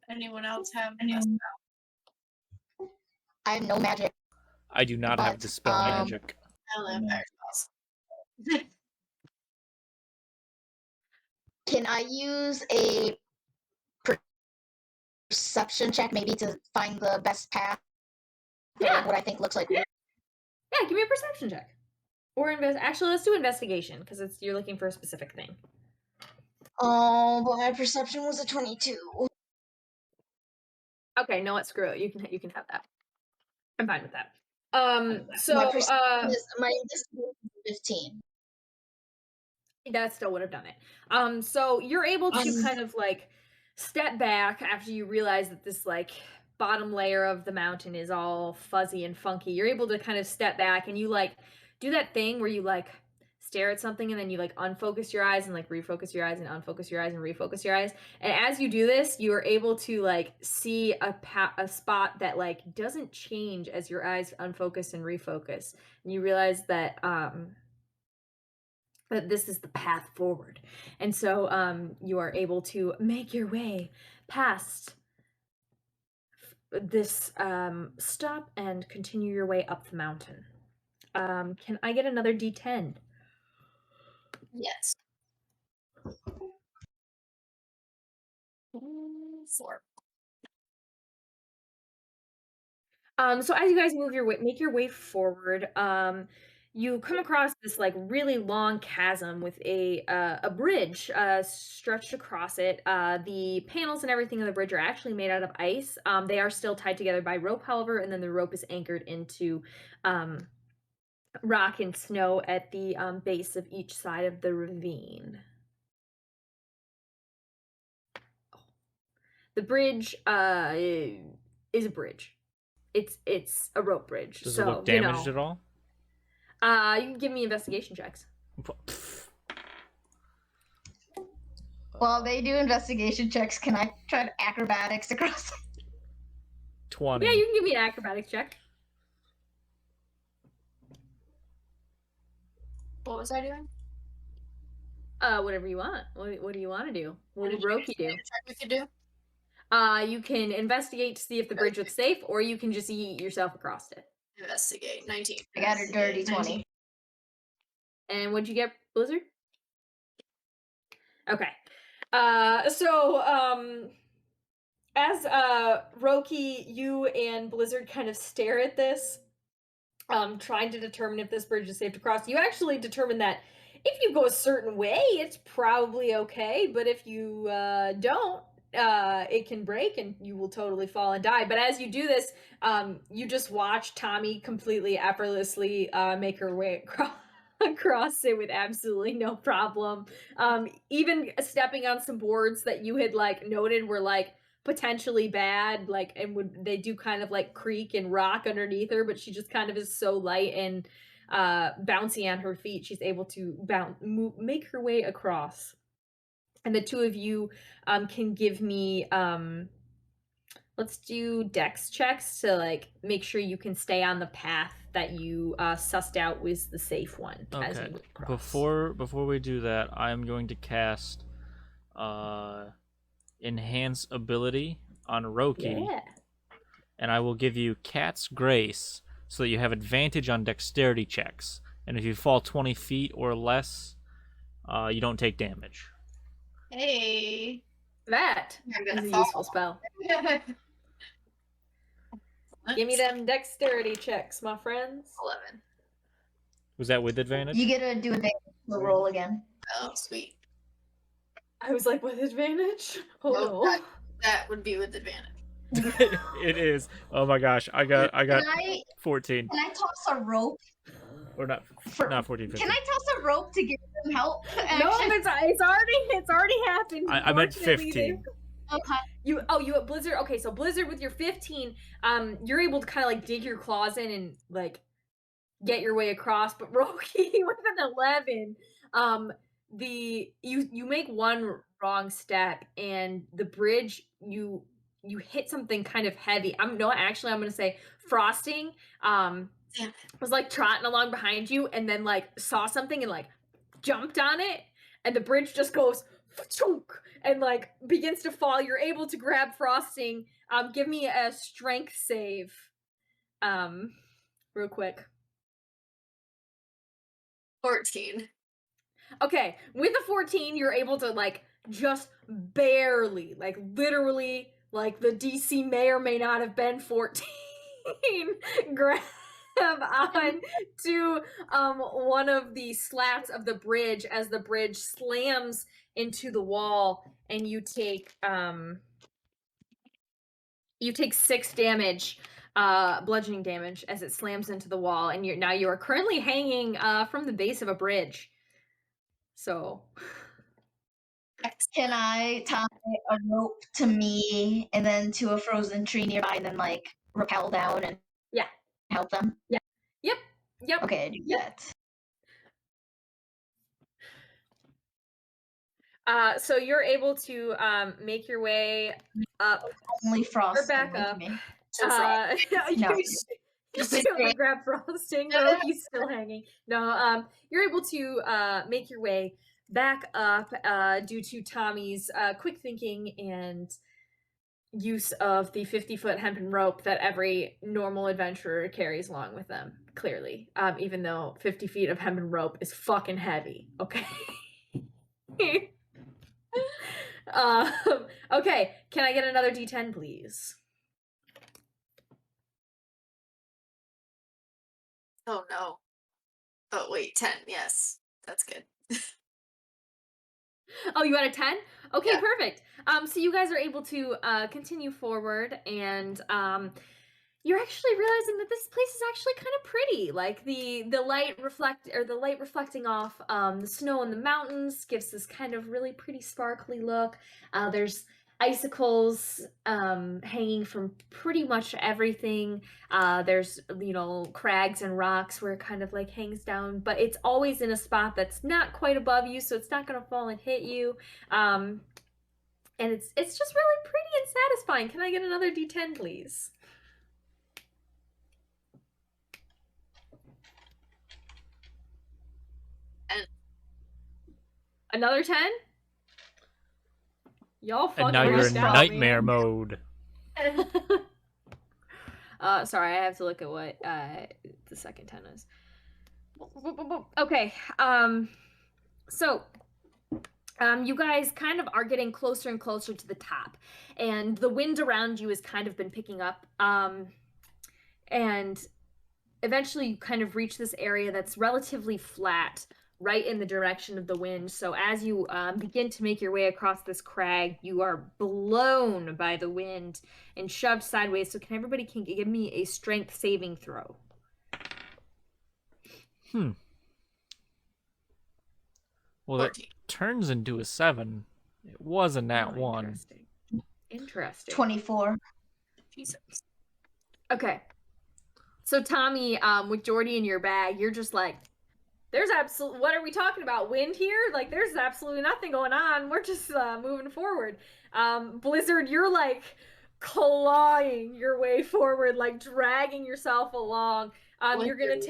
Anyone else have a spell? I have no magic. I do not have dispel magic. I don't have fire spells. Can I use a perception check maybe to find the best path? Yeah. What I think looks like. Yeah, give me a perception check. Or actually, let's do investigation because you're looking for a specific thing. Oh, but my perception was a 22. Okay, no, what? Screw it. You can have that. I'm fine with that. So my perception is my investigation is 15. That still would have done it. So you're able to kind of like step back after you realize that this like bottom layer of the mountain is all fuzzy and funky. You're able to kind of step back and you like do that thing where you like stare at something and then you like unfocus your eyes and like refocus your eyes and unfocus your eyes and refocus your eyes. And as you do this, you are able to like see a spot that like doesn't change as your eyes unfocus and refocus. And you realize that that this is the path forward. And so you are able to make your way past this stop and continue your way up the mountain. Can I get another D10? Yes. 4. So as you guys make your way forward, you come across this like really long chasm with a bridge stretched across it. The panels and everything of the bridge are actually made out of ice. They are still tied together by rope, however, and then the rope is anchored into rock and snow at the base of each side of the ravine. The bridge is a bridge. It's a rope bridge. Does so, it look damaged at all? You can give me investigation checks. While they do investigation checks, can I try to acrobatics across? 20. Yeah, you can give me an acrobatics check. What was I doing? Whatever you want. What do you want to do? What did Roki do? Check we could do. You can investigate to see if the bridge looks safe, or you can just eat yourself across it. Investigate. 19. I got a dirty 20. And what'd you get, Blizzard? Okay. As Roki, you and Blizzard kind of stare at this, trying to determine if this bridge is safe to cross, you actually determine that if you go a certain way, it's probably okay, but if you don't, it can break and you will totally fall and die. But as you do this, you just watch Tommy completely effortlessly make her way across it with absolutely no problem. Even stepping on some boards that you had like noted were like potentially bad, like, and they do kind of like creak and rock underneath her, but she just kind of is so light and bouncy on her feet, she's able to make her way across. And the two of you can give me let's do dex checks to like make sure you can stay on the path that you sussed out was the safe one. Okay. As you move across. Before we do that, I'm going to cast enhance ability on Roki. Yeah. And I will give you Cat's Grace so that you have advantage on dexterity checks. And if you fall 20 feet or less, you don't take damage. Hey. That I'm is gonna a fall. useful spell. Give me them dexterity checks, my friends. 11. Was that with advantage? You get to do a roll again. Oh, sweet. I was like, with advantage? Oh Nope, no. That would be with advantage. It is. Oh my gosh, I got 14. Can I toss a rope? Or not 14, 15. Can I toss a rope to give them help? No, Action? it's already happened. I meant Unfortunately, 15. Okay. You at Blizzard. Okay, so Blizzard with your 15, you're able to kind of like dig your claws in and like get your way across. But Roki with an 11, you make one wrong step and the bridge you hit something kind of heavy. I'm gonna say Frosting was like trotting along behind you and then like saw something and like jumped on it and the bridge just goes and like begins to fall. You're able to grab Frosting. Give me a strength save real quick. 14. Okay, with a 14, you're able to like just barely, like literally, like the DC may or may not have been 14, grab on to one of the slats of the bridge as the bridge slams into the wall, and you take 6 damage. Bludgeoning damage as it slams into the wall, and you are currently hanging from the base of a bridge. So, Can I tie a rope to me and then to a frozen tree nearby and then like rappel down and help them? Yep. Okay, I do that. So you're able to make your way up. Only Frost. You're back with up. me. You, No. She over grab frosting. Roki's still hanging. No, you're able to make your way back up due to Tommy's quick thinking and use of the 50-foot hempen rope that every normal adventurer carries along with them, clearly. Even though 50 feet of hempen rope is fucking heavy, okay? Okay, can I get another D10, please? Oh no. Oh wait, 10. Yes, that's good. Oh, you got a 10? Okay, Yeah. perfect. So you guys are able to continue forward, and you're actually realizing that this place is actually kind of pretty. Like the light reflecting off the snow on the mountains gives this kind of really pretty sparkly look. There's icicles hanging from pretty much everything. There's crags and rocks where it kind of like hangs down, but it's always in a spot that's not quite above you, so it's not gonna fall and hit you. And it's just really pretty and satisfying. Can I get another D10, please? Another 10? Y'all fucking And now you're in missed out, nightmare man. mode. Sorry, I have to look at what the second 10 is. Okay, so you guys kind of are getting closer and closer to the top, and the wind around you has kind of been picking up, and eventually you kind of reach this area that's relatively flat, right in the direction of the wind. So as you begin to make your way across this crag, you are blown by the wind and shoved sideways. So can everybody give me a strength saving throw? Well, that turns into a 7. It was a nat 1. Interesting. 24. Jesus. Okay. So Tommy, with Jordy in your bag, you're just like, there's absolutely, what are we talking about? Wind here? Like, there's absolutely nothing going on. We're just moving forward. Blizzard, you're like clawing your way forward, like dragging yourself along. You're gonna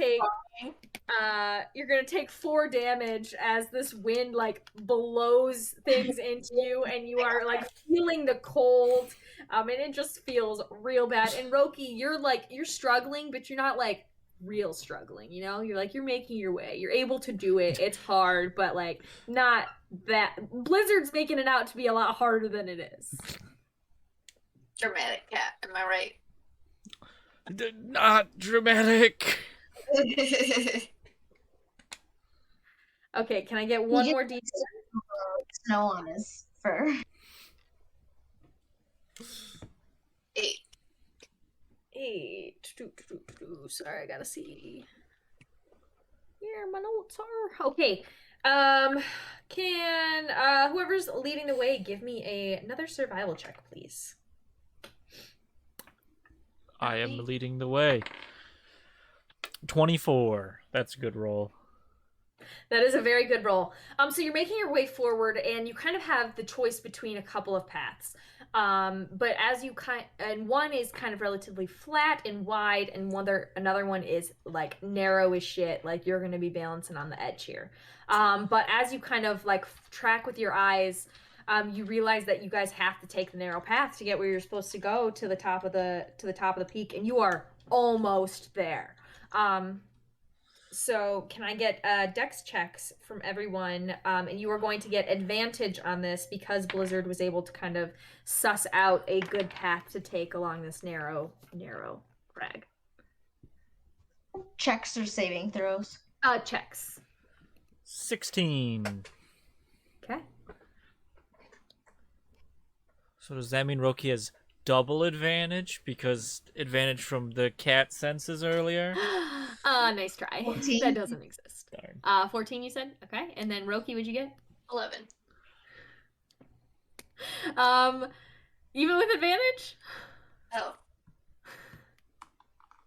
take 4 damage as this wind like blows things into you, and you are like feeling the cold. And it just feels real bad. And Roki, you're struggling, but you're not like real struggling, you're making your way. You're able to do it. It's hard, but like not that. Blizzard's making it out to be a lot harder than it is. Dramatic cat, am I right? Not dramatic. Okay, can I get one more D10? Snow on his fur. 8. 8. Sorry, I gotta see where my notes are. Okay. Can whoever's leading the way give me another survival check, please? I am leading the way. 24. That's a good roll. That is a very good roll. So you're making your way forward, and you kind of have the choice between a couple of paths. But as you and one is kind of relatively flat and wide, and another one is like narrow as shit. Like you're gonna be balancing on the edge here. But as you kind of like track with your eyes, you realize that you guys have to take the narrow path to get where you're supposed to go to the top of the peak, and you are almost there. So can I get dex checks from everyone? And you are going to get advantage on this because Blizzard was able to kind of suss out a good path to take along this narrow crag. Checks or saving throws? Checks. 16. Okay. So does that mean Roki has double advantage because advantage from the cat senses earlier? Nice try. 14. That doesn't exist. Darn. 14 you said? Okay. And then Roki, what'd you get? 11. Even with advantage? Oh.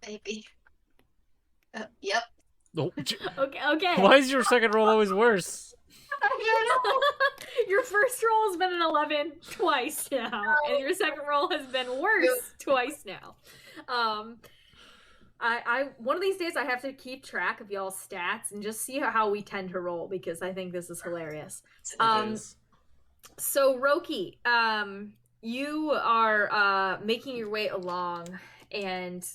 Maybe. Yep. Oh, Okay. why is your second roll always worse? Your first roll has been an 11 twice now, and your second roll has been worse twice now. I one of these days I have to keep track of y'all's stats and just see how we tend to roll because I think this is hilarious. It is. So Roki, you are making your way along, and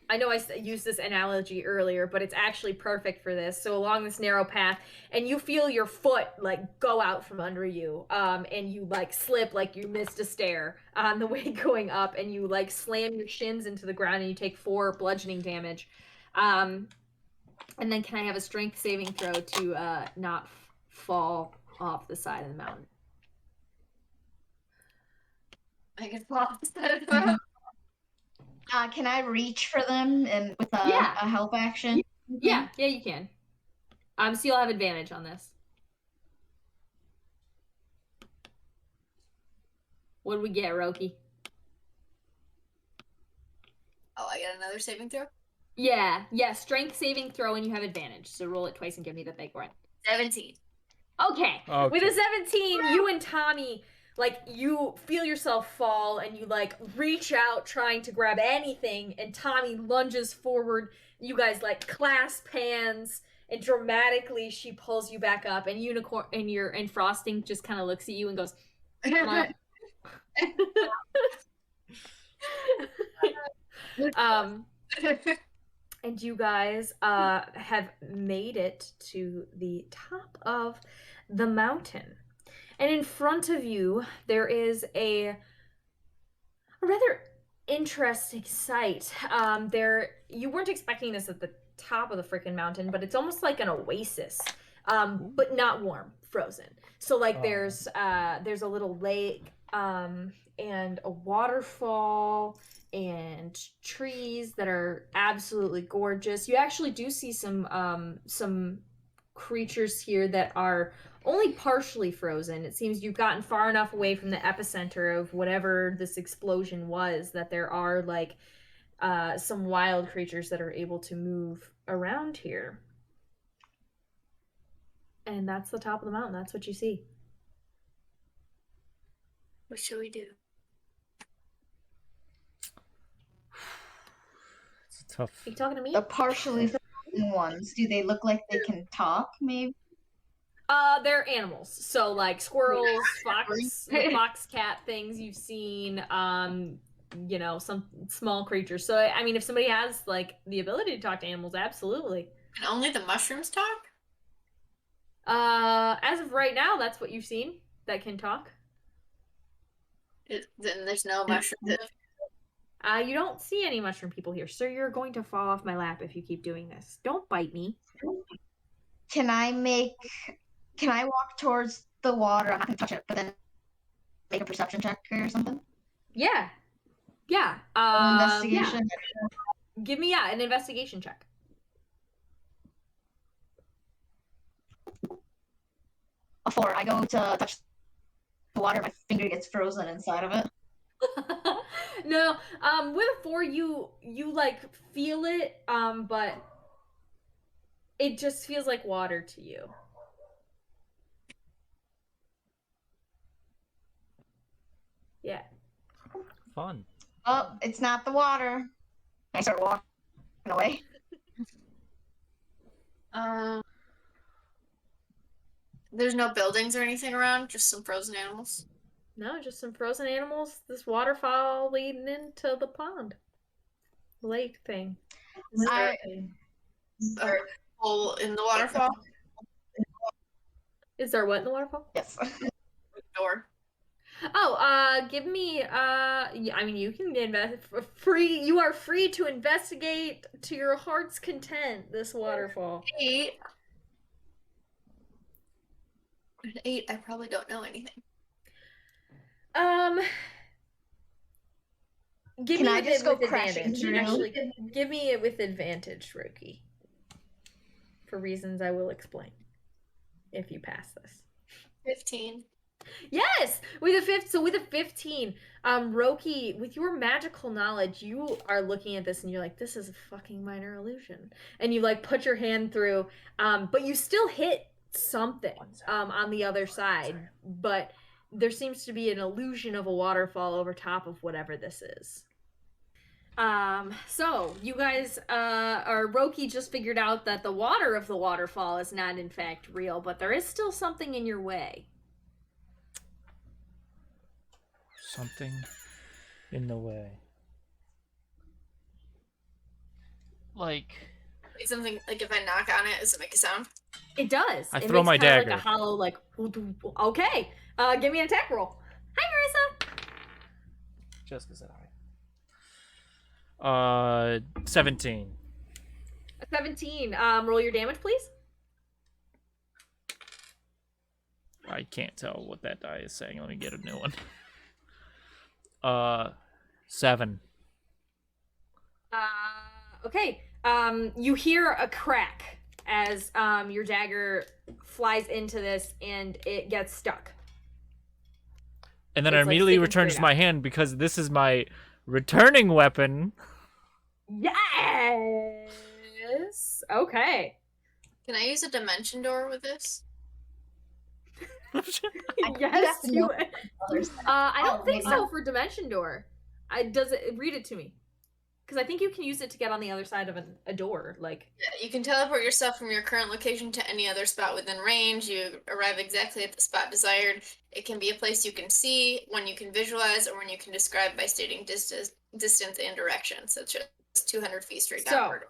I know I used this analogy earlier, but it's actually perfect for this. So along this narrow path, and you feel your foot like go out from under you, and you like slip like you missed a stair on the way going up, and you like slam your shins into the ground, and you take 4 bludgeoning damage. And then can I have a strength saving throw to not fall off the side of the mountain? I can fall off the side of the mountain. Can I reach for them and with a help action? Yeah, you can. So you'll have advantage on this. What did we get, Roki? Oh, I get another saving throw? Yeah, strength saving throw, and you have advantage. So roll it twice and give me the big one. 17. Okay. With a 17, you and Tommy, like, you feel yourself fall, and you, like, reach out trying to grab anything, and Tommy lunges forward. You guys, like, clasp hands, and dramatically she pulls you back up, and Unicorn and Frosting just kind of looks at you and goes, come on. And you guys have made it to the top of the mountain. And in front of you, there is a rather interesting sight. You weren't expecting this at the top of the freaking mountain, but it's almost like an oasis, but not warm, frozen. So like there's a little lake, and a waterfall, and trees that are absolutely gorgeous. You actually do see some creatures here that are only partially frozen. It seems you've gotten far enough away from the epicenter of whatever this explosion was that there are like some wild creatures that are able to move around here. And that's the top of the mountain. That's what you see. What should we do? It's tough. Are you talking to me? The partially frozen ones, do they look like they can talk, maybe? They're animals. So like squirrels, fox cat things you've seen, some small creatures. So I mean if somebody has like the ability to talk to animals, absolutely. Can only the mushrooms talk? As of right now, that's what you've seen that can talk. Then there's no mushrooms. You don't see any mushroom people here, so you're going to fall off my lap if you keep doing this. Don't bite me. Can I walk towards the water? I'm not gonna touch it, but then make a perception check or something? Yeah. Investigation. Yeah. Give me an investigation check. A 4. I go to touch the water, my finger gets frozen inside of it. No, with a 4, you like feel it, but it just feels like water to you. Yeah. Fun. Oh, it's not the water. I start walking away. There's no buildings or anything around, just some frozen animals. No, just some frozen animals. This waterfall leading into the pond. Lake thing. A hole in the waterfall? Is there what in the waterfall? Yes. Door. Oh, give me I mean you can invest free. You are free to investigate to your heart's content this waterfall. 8. At 8, I probably don't know anything. Give Can me I it just with go crashing advantage. through? Actually, give me it with advantage, Roki. For reasons I will explain. If you pass this. 15. Yes! With a 15, Roki, with your magical knowledge, you are looking at this and you're like, this is a fucking minor illusion. And you like put your hand through, but you still hit something on the other side. But there seems to be an illusion of a waterfall over top of whatever this is. So you guys, or Roki just figured out that the water of the waterfall is not in fact real, but there is still something in your way. Something in the way. Like something like if I knock on it, does it make a sound? It does. I It throw makes my kinda dagger. like a hollow, like. Okay. Give me an attack roll. Hi, Marissa. Jessica said hi. 17. 17. Roll your damage, please. I can't tell what that die is saying. Let me get a new one. 7. Okay. You hear a crack as your dagger flies into this and it gets stuck. And then It's I like immediately sticking return to straight my out. hand because this is my returning weapon. Yes. Okay. Can I use a dimension door with this? Yes. to know others. I don't Oh, think maybe so not. for dimension door. Does it read it to me? Because I think you can use it to get on the other side of a door. Like, Yeah, you can teleport yourself from your current location to any other spot within range. You arrive exactly at the spot desired. It can be a place you can see, one you can visualize, or one you can describe by stating distance and direction, such as 200 feet straight So- downward.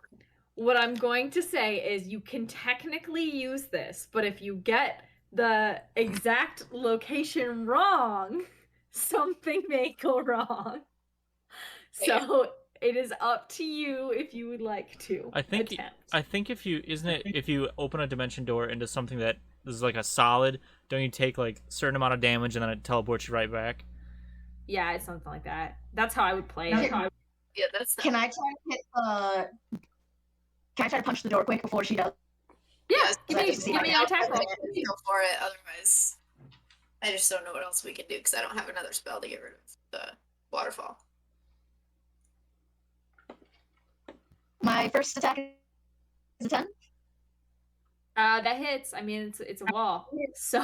what I'm going to say is you can technically use this, but if you get the exact location wrong, something may go wrong. So it is up to you if you would like to I think if you if you open a dimension door into something that is like a solid, don't you take like a certain amount of damage and then it teleports you right back? Yeah, it's something like that. That's how I would play it. Yeah, that's not. Can I try to hit Can I try to punch the door quick before she does? Yeah, Yes, give me an attack roll. Go for it. Otherwise, I just don't know what else we can do because I don't have another spell to get rid of the waterfall. My first attack is a 10. That hits. I mean, it's a wall, so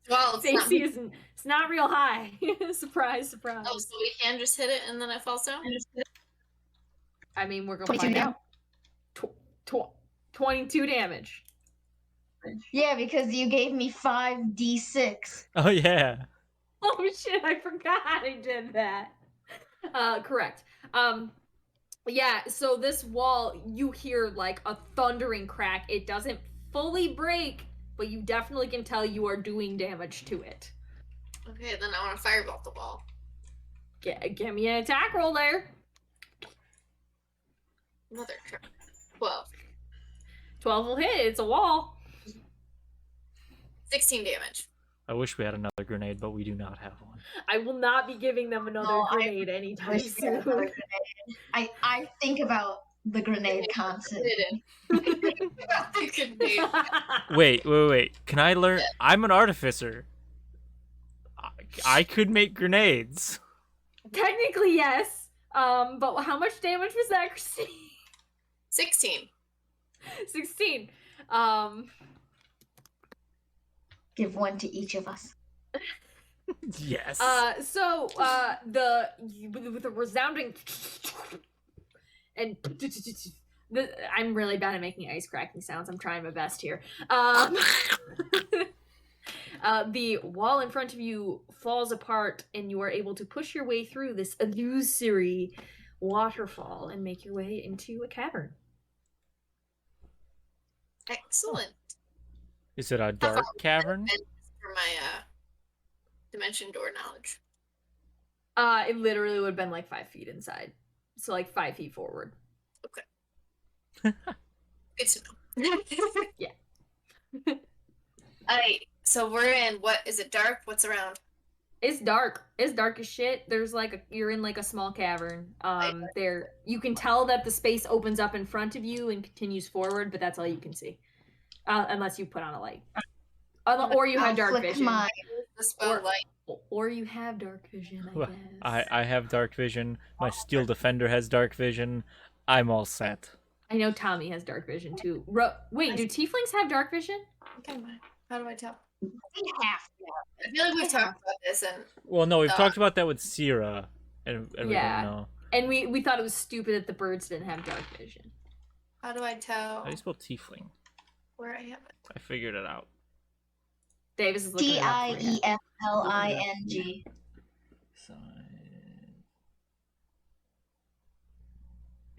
Well, it's not, safety isn't. It's not real high. Surprise, surprise. oh, so we can just hit it and then it falls down. I mean, we're gonna 22 find down. out. 22 damage. Yeah, because you gave me 5d6. Oh yeah. Oh shit! I forgot I did that. Correct. Yeah. So this wall, you hear like a thundering crack. It doesn't fully break, but you definitely can tell you are doing damage to it. Okay, then I want to firebolt the wall. Give me an attack roll there. Mother truck. 12. 12 will hit. It's a wall. 16 damage. I wish we had another grenade, but we do not have one. I will not be giving them another No, I grenade anytime Wish we had another soon. grenade. I think about the grenade constantly. Wait. Can I learn? I'm an artificer. I could make grenades. Technically, yes. But how much damage was that, Christine? 16. 16. Give one to each of us. Yes. So with a resounding and I'm really bad at making ice cracking sounds. I'm trying my best here. The wall in front of you falls apart, and you are able to push your way through this illusory waterfall and make your way into a cavern. Excellent. Is it a dark cavern? For my dimension door knowledge. It literally would have been like 5 feet inside, so like 5 feet forward. Good to know. Yeah. Alright, so we're in, what, is it dark? What's around? It's dark. It's dark as shit. There's like you're in like a small cavern. There you can tell that the space opens up in front of you and continues forward, but that's all you can see, unless you put on a light, or you have dark flick vision, The spell light. or you have dark vision. I Well, guess. I have dark vision. My steel defender has dark vision. I'm all set. I know Tommy has dark vision too. Wait, do tieflings have dark vision? Okay, how do I tell? We have to. I feel like we've talked about this and Well, no, we've talked about that with Sierra, and we Yeah. don't know. And we thought it was stupid that the birds didn't have dark vision. How do I tell How do you spell tiefling? where I have it? I figured it out. Davis is looking it up for you. Tiefling.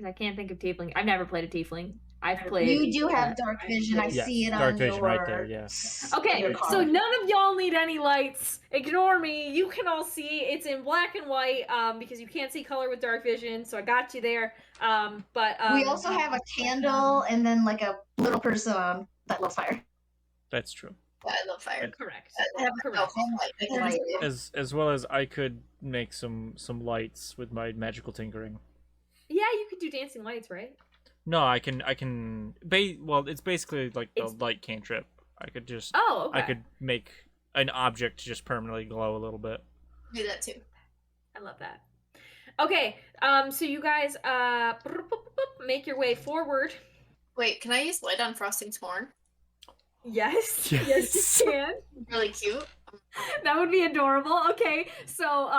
I can't think of tiefling. I've never played a tiefling. I've played. You do have dark vision. I Yes, see it dark on vision your right there, yeah. Okay, your so card. none of y'all need any lights. Ignore me. You can all see. It's in black and white because you can't see color with dark vision. So I got you there. But we also have a candle and then like a little person that loves fire. That's true. I love fire. correct. I have Correct. As well as I could make some lights with my magical tinkering. Yeah, you could do dancing lights, right? No, I can well, it's basically like the light cantrip. I could just Oh, okay. I could make an object just permanently glow a little bit. Do that too. I love that. Okay, so you guys make your way forward. Wait, can I use light on Frosting's horn? Yes, Yes. yes, you can. Really cute. That would be adorable. Okay, so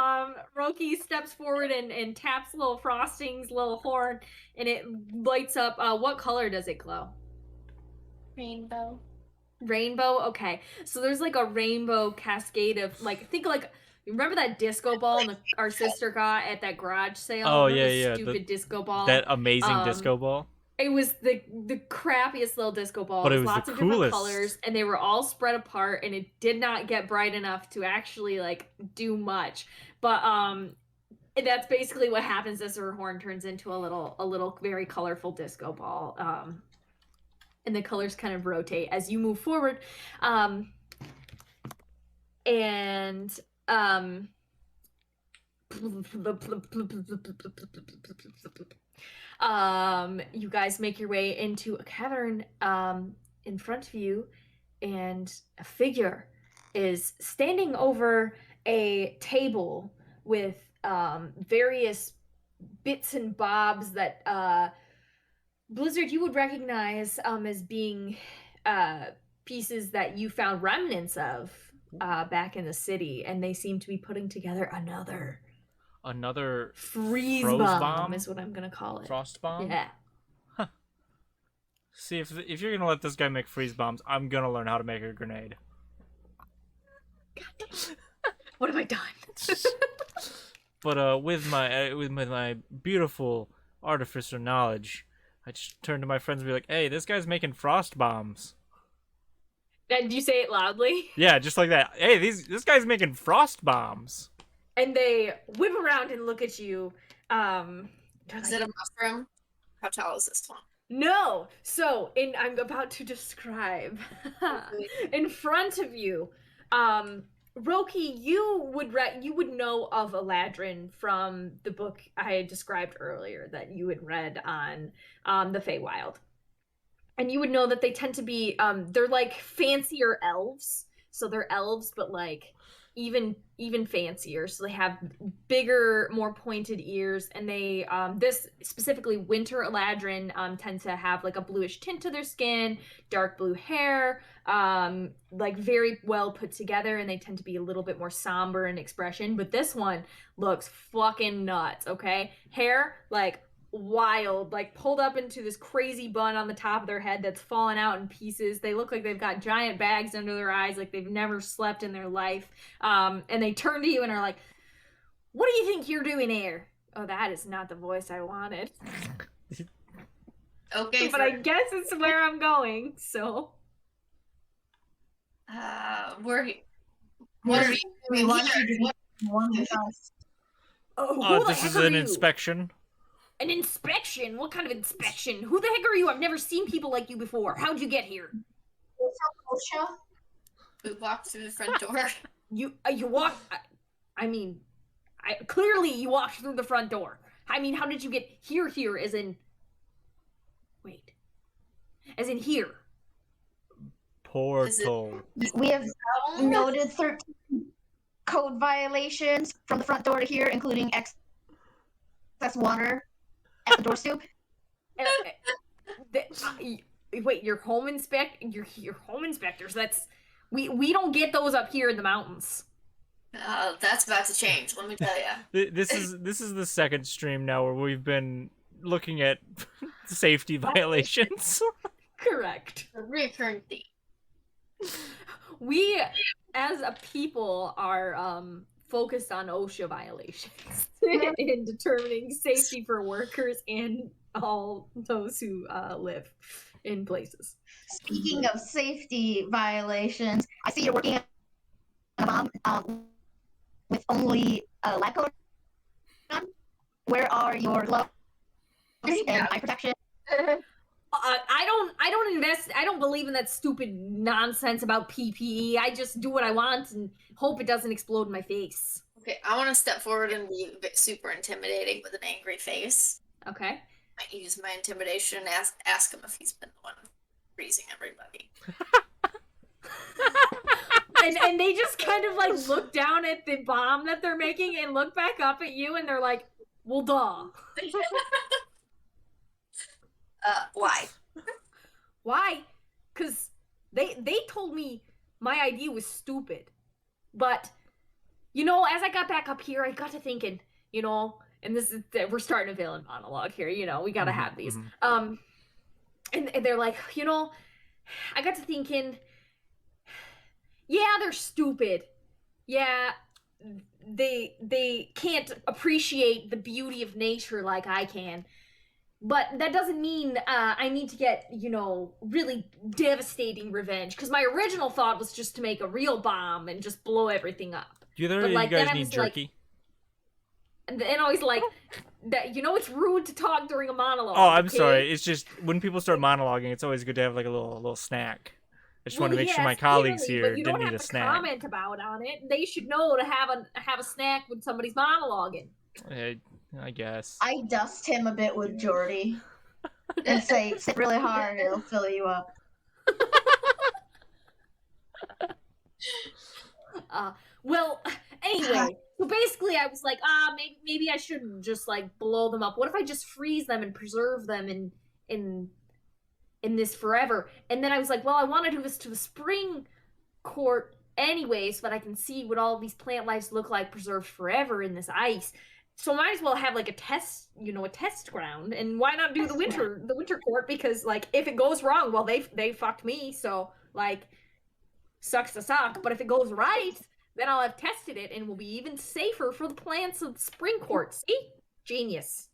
Roki steps forward and taps little Frosting's little horn, and it lights up. What color does it glow? Rainbow. Rainbow. Okay, so there's like a rainbow cascade of like think like. Remember that disco ball our sister got at that garage sale? Oh, Remember yeah, the stupid disco ball. That amazing disco ball. It was the crappiest little disco ball. But it It was lots the of different coolest. colors, and they were all spread apart, and it did not get bright enough to actually like do much. But that's basically what happens as her horn turns into a little very colorful disco ball. And the colors kind of rotate as you move forward. You guys make your way into a cavern in front of you, and a figure is standing over a table with various bits and bobs that Blizzard you would recognize as being pieces that you found remnants of back in the city, and they seem to be putting together another freeze bomb is what I'm gonna call it. Frost bomb? Yeah. See, if you're gonna let this guy make freeze bombs, I'm gonna learn how to make a grenade. What have I done? But with my beautiful artificer knowledge, I just turn to my friends and be like, "Hey, this guy's making frost bombs." And you say it loudly? Yeah, just like that. Hey, this guy's making frost bombs. And they whip around and look at you. Is it a mushroom? How tall is this one? No. So, I'm about to describe. In front of you, Roki, you would know of Eladrin from the book I had described earlier that you had read on the Feywild. And you would know that they tend to be they're like fancier elves. So they're elves, but like even fancier. So they have bigger, more pointed ears, and they this specifically winter Eladrin tend to have like a bluish tint to their skin, dark blue hair, like very well put together, and they tend to be a little bit more somber in expression. But this one looks fucking nuts, okay? Hair like wild, like pulled up into this crazy bun on the top of their head that's fallen out in pieces. They look like they've got giant bags under their eyes, like they've never slept in their life. And they turn to you and are like, "What do you think you're doing here?" Oh, that is not the voice I wanted. Okay, But I guess it's where I'm going, so. we want you to be one with us. Oh, who the This heck is are an you? inspection. An inspection? What kind of inspection? Who the heck are you? I've never seen people like you before. How'd you get here? We walked through the front door. You walked. Clearly you walked through the front door. I mean, how did you get here? Here, as in. Wait. As in here. Portal. We have noted 13 code violations from the front door to here, including excess water at the door stoop. Wait, your home inspectors. That's we don't get those up here in the mountains. That's about to change. Let me tell you. This is the second stream now where we've been looking at safety violations. Correct. A recurring theme. We, as a people, are focused on OSHA violations in determining safety for workers and all those who live in places. Speaking of safety violations, I see you're working at a bomb with only a lab coat on. Where are your gloves and eye protection? I don't believe in that stupid nonsense about PPE. I just do what I want and hope it doesn't explode in my face. Okay, I want to step forward and be a bit super intimidating with an angry face. Okay. I use my intimidation and ask him if he's been the one freezing everybody. and they just kind of like look down at the bomb that they're making and look back up at you and they're like, well, duh. Why? Why? Because they told me my idea was stupid. But, you know, as I got back up here, I got to thinking, you know, and this is, we're starting a villain monologue here, you know, we gotta have these. And they're like, you know, I got to thinking, yeah, they're stupid. Yeah, they can't appreciate the beauty of nature like I can. But that doesn't mean I need to get, you know, really devastating revenge. Because my original thought was just to make a real bomb and just blow everything up. Do either of you guys need jerky? Like, and then I was like, that, you know, it's rude to talk during a monologue. Oh, I'm sorry. It's just when people start monologuing, it's always good to have like a little snack. I just want to make sure my colleagues here didn't need a snack. Comment about on it. They should know to have a snack when somebody's monologuing. I guess. I dust him a bit with Jordy and say, sit really hard, it'll fill you up. Well, anyway, so basically I was like, maybe I shouldn't just like blow them up. What if I just freeze them and preserve them in this forever? And then I was like, well, I want to do this to the spring court anyways, but I can see what all these plant lives look like preserved forever in this ice. So I might as well have like a test, you know, a test ground. And why not do the winter court? Because like if it goes wrong, well, they fucked me. So like, sucks to suck. But if it goes right, then I'll have tested it and will be even safer for the plants of the spring court. See? Genius.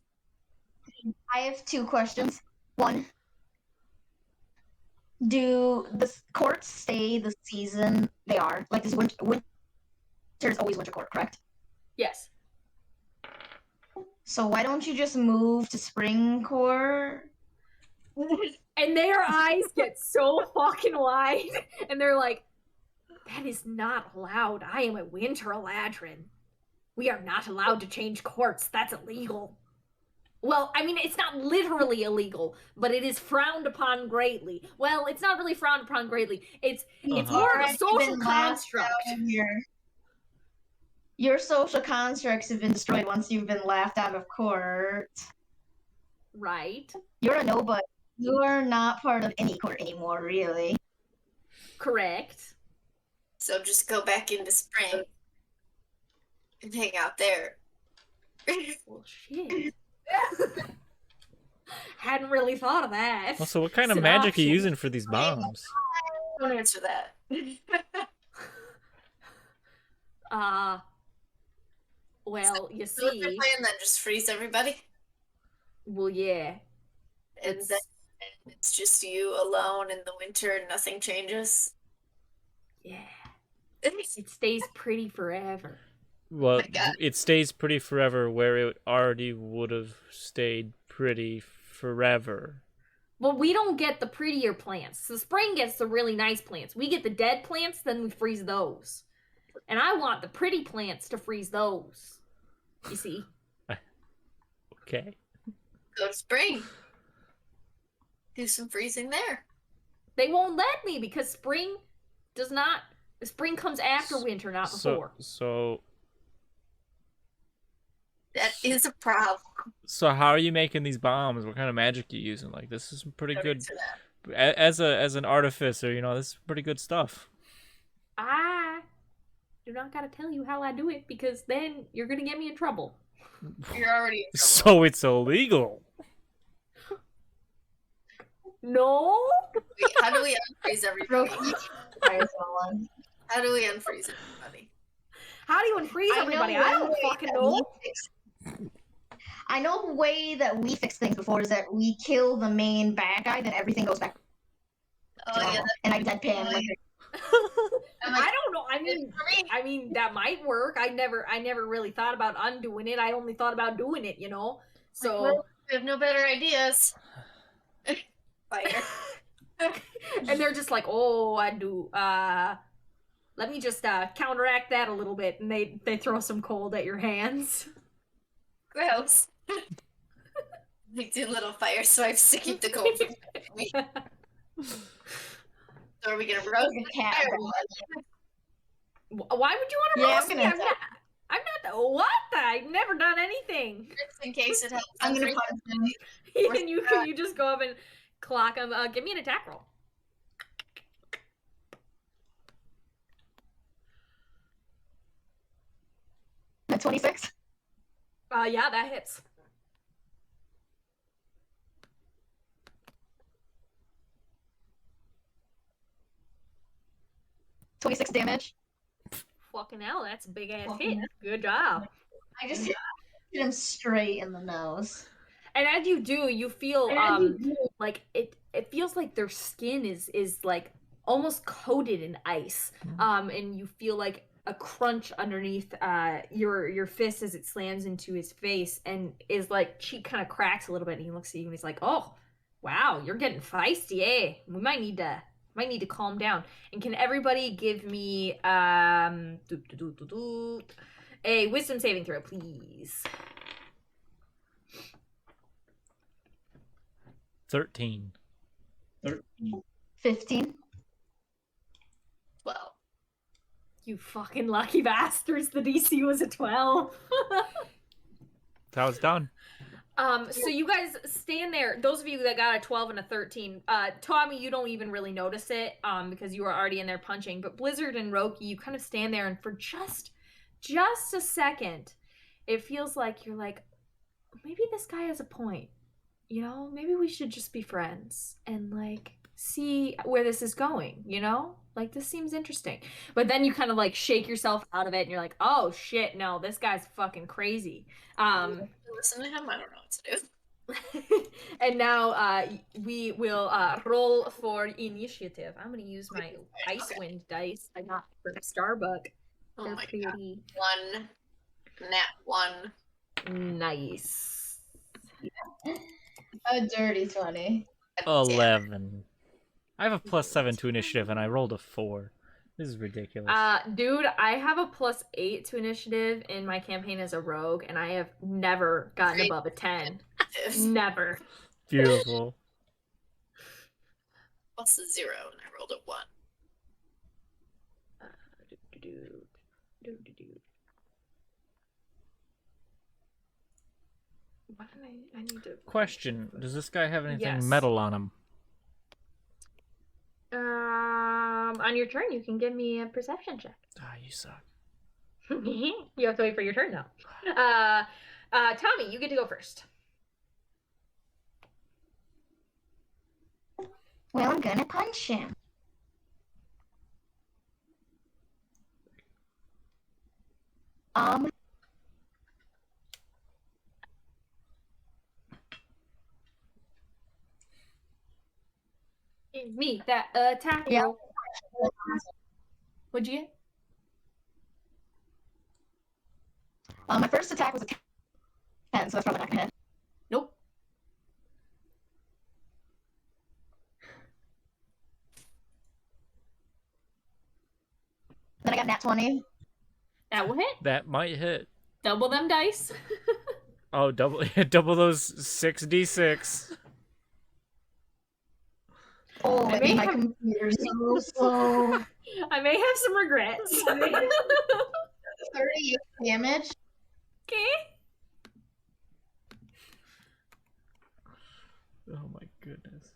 I have 2 questions. 1, do the courts stay the season they are? Like this winter is always winter court, correct? Yes. So why don't you just move to spring court? And their eyes get so fucking wide. And they're like, that is not allowed. I am a winter Eladrin. We are not allowed to change courts. That's illegal. Well, I mean, it's not literally illegal, but it is frowned upon greatly. Well, it's not really frowned upon greatly. It's more of a social construct. Your social constructs have been destroyed once you've been laughed out of court. Right. You're a nobody. You are not part of any court anymore, really. Correct. So just go back into spring and hang out there. Well, shit. Hadn't really thought of that. Also, what kind of magic are you using for these bombs? Don't answer that. Well, you So see. they're playing then just freeze everybody? Well, yeah. And then it's just you alone in the winter and nothing changes? Yeah. It stays pretty forever. Well, it stays pretty forever where it already would have stayed pretty forever. Well, we don't get the prettier plants. The spring gets the really nice plants. We get the dead plants, then we freeze those. And I want the pretty plants to freeze those. You see? Okay. Go to spring. Do some freezing there. They won't let me because spring comes after winter, not before. So that is a problem. So how are you making these bombs? What kind of magic are you using? Like, this is pretty good. As an artificer, you know, this is pretty good stuff. do not gotta tell you how I do it because then you're gonna get me in trouble. You're already in trouble. So it's illegal. No. Wait, how do we unfreeze everybody? Fire someone. How do we unfreeze everybody? How do you unfreeze everybody? I don't fucking know. I know the way that we fix things before is that we kill the main bad guy, then everything goes back to Oh yeah, normal. And I deadpan. Like, I don't know. I mean that might work. I never really thought about undoing it. I only thought about doing it, you know. So we have no better ideas. Fire. and they're just like, oh, I do. Let me just counteract that a little bit, and they throw some cold at your hands. Gross. We do little fire swipes to keep the cold from me. So are we gonna roast the the cat. fire? Why would you want to Yeah, roast I'm me? gonna I'm not. What? I've never done anything. Just in case it helps. I'm gonna punch him. Can you just go up and clock him? Give me an attack roll. At 26. Yeah, that hits. $26 damage. Fucking hell, that's a big ass hit. Good job. I just hit him straight in the nose. And as you do, you feel like it feels like their skin is like almost coated in ice. And you feel like a crunch underneath your fist as it slams into his face, and his like cheek kind of cracks a little bit, and he looks at you and he's like, "Oh, wow, you're getting feisty, eh? We might need to calm down." And can everybody give me a wisdom saving throw, please? 13. 15. 12. You fucking lucky bastards. The DC was a 12. That's how it's done. So you guys stand there. Those of you that got a 12 and a 13, Tommy, you don't even really notice it, because you were already in there punching. But Blizzard and Roki, you kind of stand there, and for just a second, it feels like you're like, maybe this guy has a point. You know, maybe we should just be friends and like see where this is going, you know? Like, this seems interesting. But then you kind of like shake yourself out of it and you're like, oh shit, no, this guy's fucking crazy. Listen to him, I don't know what to do. And now we will roll for initiative. I'm gonna use my Icewind dice I got for Starbuck. Oh They're my pretty god. Nat 1. nice. A dirty 20. 11. I have a +7 to initiative, and I rolled a 4. This is ridiculous. Dude, I have a +8 to initiative in my campaign as a rogue, and I have never gotten above a 10. Never. Beautiful. Plus a 0, and I rolled a 1. What did I need to... Question: does this guy have anything Yes. metal on him? On your turn, you can give me a perception check. Ah, you suck. You have to wait for your turn now. Tommy, you get to go first. Well, I'm gonna punch him. Me, that attack Yeah. roll. What'd you get? My first attack was a 10, so that's probably not gonna hit. Nope. Then I got nat 20. That will hit. That might hit. Double them dice. Oh, double those 6d6. Oh, I may my have- computer's so slow. I may have some regrets. 30 damage. Okay. Oh my goodness.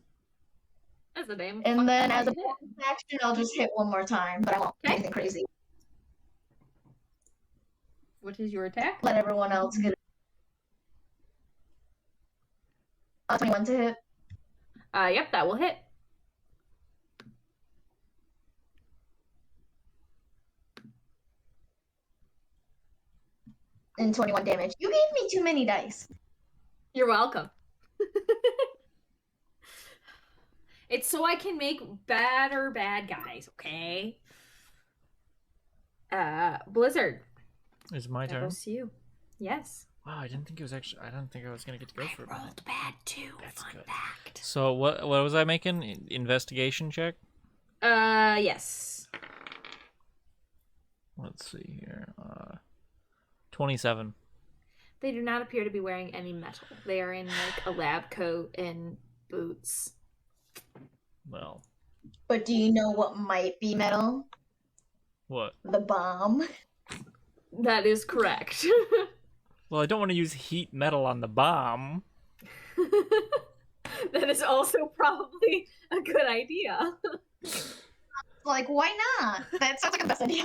That's a damn. And then as a fucking bonus action, I'll just hit one more time, but I won't do Okay. anything crazy. What is your attack? Let everyone else get 21 to hit. Yep, that will hit. And 21 damage. You gave me too many dice. You're welcome. It's so I can make better bad guys, okay? Blizzard. Is it my That turn? goes to you. Yes. Wow, I didn't think it was actually. I didn't think I was gonna get to go for a minute. Rolled bad too. That's Fun good. fact. So what was I making? Investigation check. Yes. Let's see here. 27. They do not appear to be wearing any metal. They are in like a lab coat and boots. Well, But do you know what might be metal? what? The bomb. That is correct. Well, I don't want to use heat metal on the bomb. That is also probably a good idea. Like, why not? That sounds like the best idea.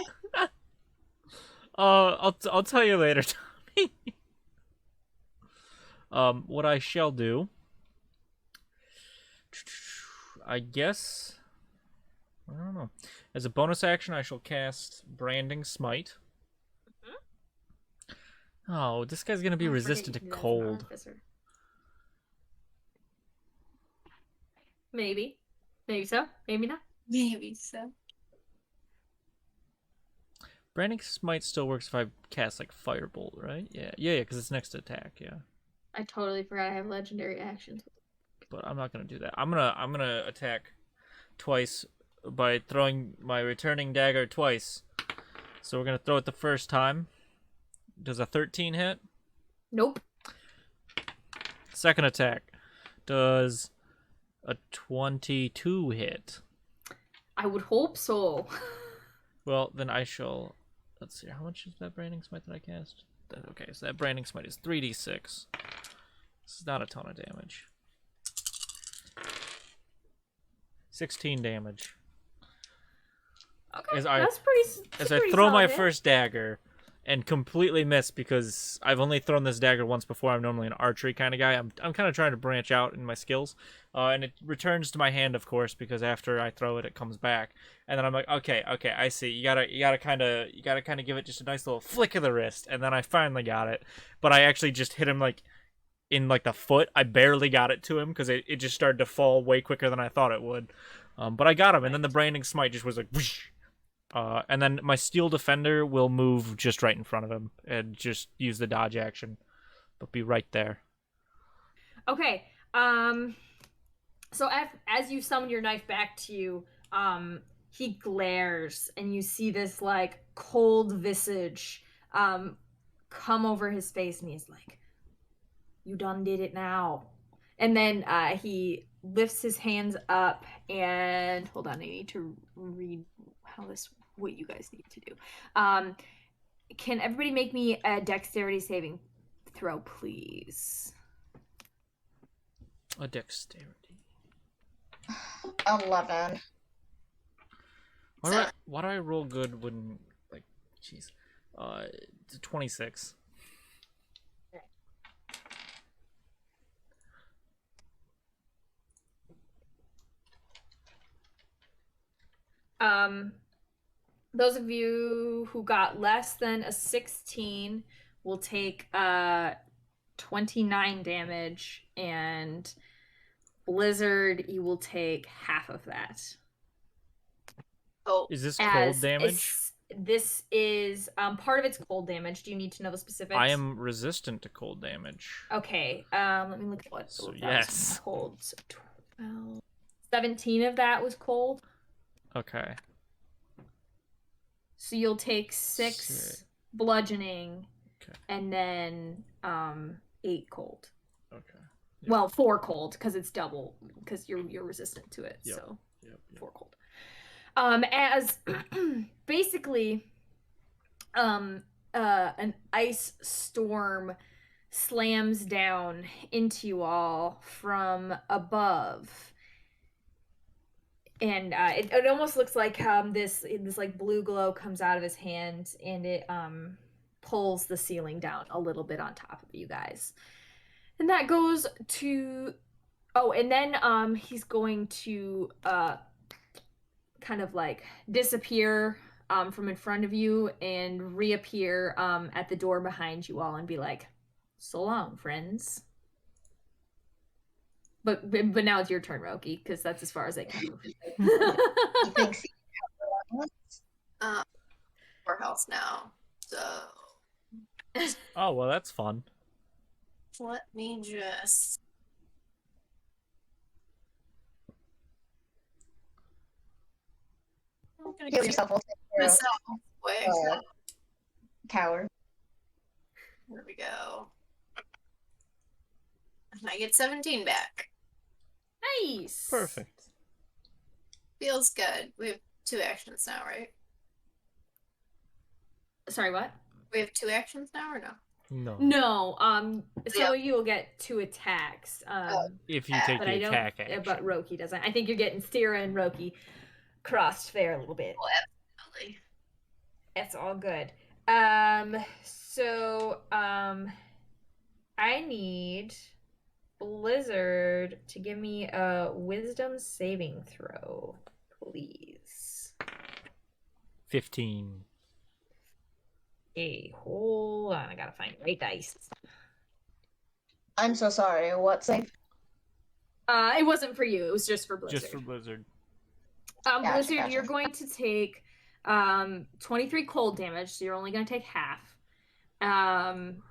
I'll tell you later, Tommy. What I shall do, I guess, I don't know. As a bonus action, I shall cast Branding Smite. Oh, this guy's gonna be resistant to cold. Maybe. Maybe so. Maybe not. Maybe so. Branding Smite still works if I cast like Firebolt, right? Yeah, because it's next to attack. Yeah. I totally forgot I have legendary actions. But I'm not gonna do that. I'm gonna attack twice by throwing my returning dagger twice. So we're gonna throw it the first time. Does a 13 hit? Nope. Second attack. Does a 22 hit? I would hope so. Well, then I shall. Let's see. How much is that Branding Smite that I cast? Okay, so that Branding Smite is 3d6. This is not a ton of damage. 16 damage. Okay, As I throw my first dagger and completely miss because I've only thrown this dagger once before. I'm normally an archery kind of guy. I'm kind of trying to branch out in my skills, and it returns to my hand, of course, because after I throw it, it comes back. And then I'm like, okay, I see. You gotta kind of give it just a nice little flick of the wrist, and then I finally got it. But I actually just hit him like in like the foot. I barely got it to him because it just started to fall way quicker than I thought it would. But I got him, and then the Branding Smite just was like, whoosh. And then my Steel Defender will move just right in front of him and just use the dodge action, but be right there. Okay. So as you summon your knife back to you, he glares, and you see this like cold visage come over his face, and he's like, "You done did it now." And then he lifts his hands up, and hold on, I need to read what you guys need to do. Can everybody make me a dexterity saving throw, please? A dexterity. 11. Why do I roll good when, like, jeez, 26. Those of you who got less than a 16 will take 29 damage, and Blizzard, you will take half of that. Oh, Is this cold damage? This is part of it's cold damage. Do you need to know the specifics? I am resistant to cold damage. Okay. Let me look at what. So, that yes. was cold. So 12, 17 of that was cold. Okay. So you'll take 6 bludgeoning, and then 8 cold. Okay. Yep. Well, 4 cold because it's double because you're resistant to it. Yep. So Yep. 4 cold. As basically, an ice storm slams down into you all from above. And it almost looks like this like blue glow comes out of his hand, and it pulls the ceiling down a little bit on top of you guys. And that goes to and then he's going to kind of like disappear from in front of you and reappear at the door behind you all and be like, "So long, friends." But now it's your turn, Roki, because that's as far as I can move. He thinks he Uh, 4 health now. So Oh, well, that's fun. let me just. I'm gonna heal keep yourself. We'll take care of myself quick. coward. There we go. And I get 17 back. Nice. Perfect. Feels good. We have 2 actions now, right? Sorry, what? We have 2 actions now or no? No. No. So Yeah. you'll get 2 attacks. If you take But the I don't. attack action. But Roki doesn't. I think you're getting Stira and Roki crossed there a little bit. Well, absolutely. It's all good. So I need Blizzard to give me a wisdom saving throw, please. 15. Hey, hold on. I gotta find the right dice. I'm so sorry. What save? It wasn't for you. It was just for Blizzard. Just for Blizzard. Blizzard, you're going to take 23 cold damage, so you're only going to take half. And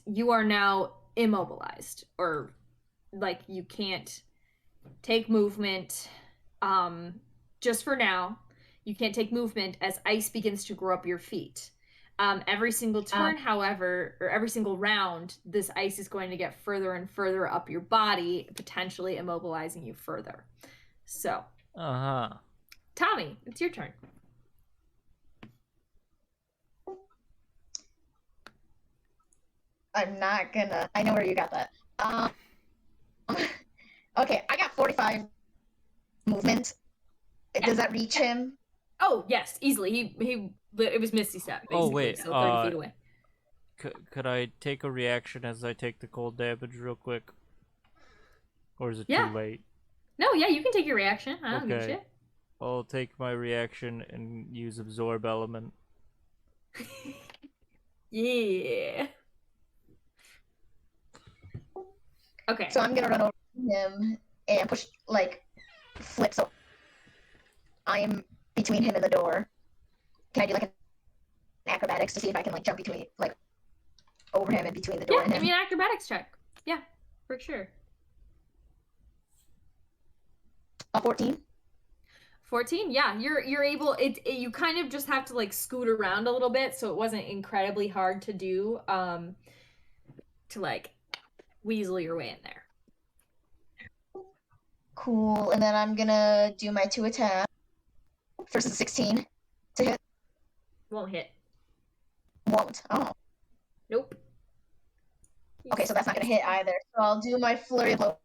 you are now immobilized, or like you can't take movement just for now. You can't take movement as ice begins to grow up your feet. Every single turn, however, or every single round, this ice is going to get further and further up your body, potentially immobilizing you further. So, Tommy, it's your turn. I'm not gonna. I know where you got that. Okay, I got 45 movement. Does that reach him? Oh yes, easily. It was Misty Step. Basically, Oh, wait, so 30 feet away. Could I take a reaction as I take the cold damage real quick? Or is it Yeah. too late? No, yeah, you can take your reaction. I don't give a Okay. shit. I'll take my reaction and use Absorb Element. Yeah. Okay. So I'm gonna run over to him and push, like, flip. So I am between him and the door. Can I do like an acrobatics to see if I can like jump between, like, over him and between the door Yeah, and give him? me an acrobatics check. Yeah, for sure. 14. 14. Yeah, you're able. You kind of just have to like scoot around a little bit, so it wasn't incredibly hard to do. To like weasel your way in there. Cool. And then I'm gonna do my 2 attacks. First is a 16 to hit. Won't hit. Won't. Oh. Nope. Okay, so that's not gonna hit either. So I'll do my flurry of blows.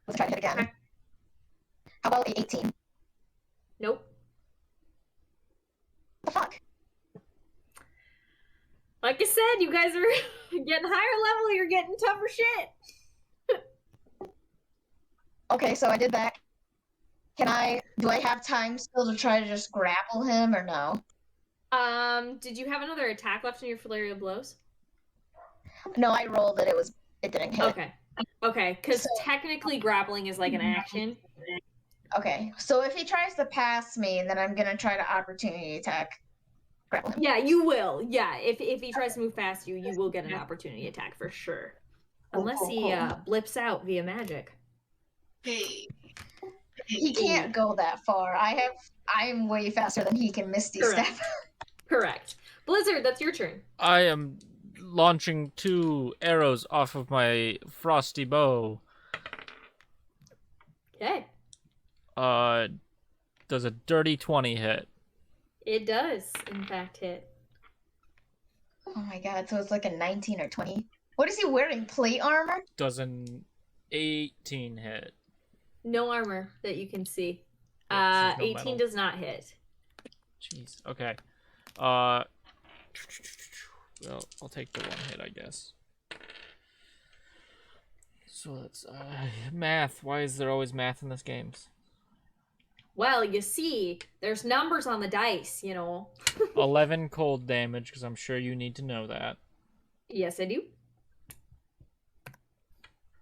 Let's try to hit again. Okay. How about a 18? Nope. What the fuck? Like I said, you guys are getting higher level. You're getting tougher shit. Okay, so I did that. Do I have time still to try to just grapple him or no? Did you have another attack left in your flurry of blows? No, I rolled it. It didn't hit. Okay, because So- technically grappling is like an action. Okay, so if he tries to pass me, then I'm gonna try to opportunity attack grapple him. Yeah, you will. Yeah, if he tries to move past you, you will get an opportunity attack for sure. Unless he blips out via magic. Hey. He can't go that far. I'm way faster than he can Misty Step. Correct. Blizzard, that's your turn. I am launching 2 arrows off of my frosty bow. Okay. Does a dirty 20 hit? It does, in fact, hit. Oh my god, so it's like a 19 or 20. What is he wearing? Plate armor? Does an 18 hit? No armor that you can see. Yeah, 'cause there's no 18 metal. does not hit. Jeez. Okay. Well, I'll take the 1 hit, I guess. So that's math. Why is there always math in this games? Well, you see, there's numbers on the dice, 11 cold damage, because I'm sure you need to know that. Yes, I do.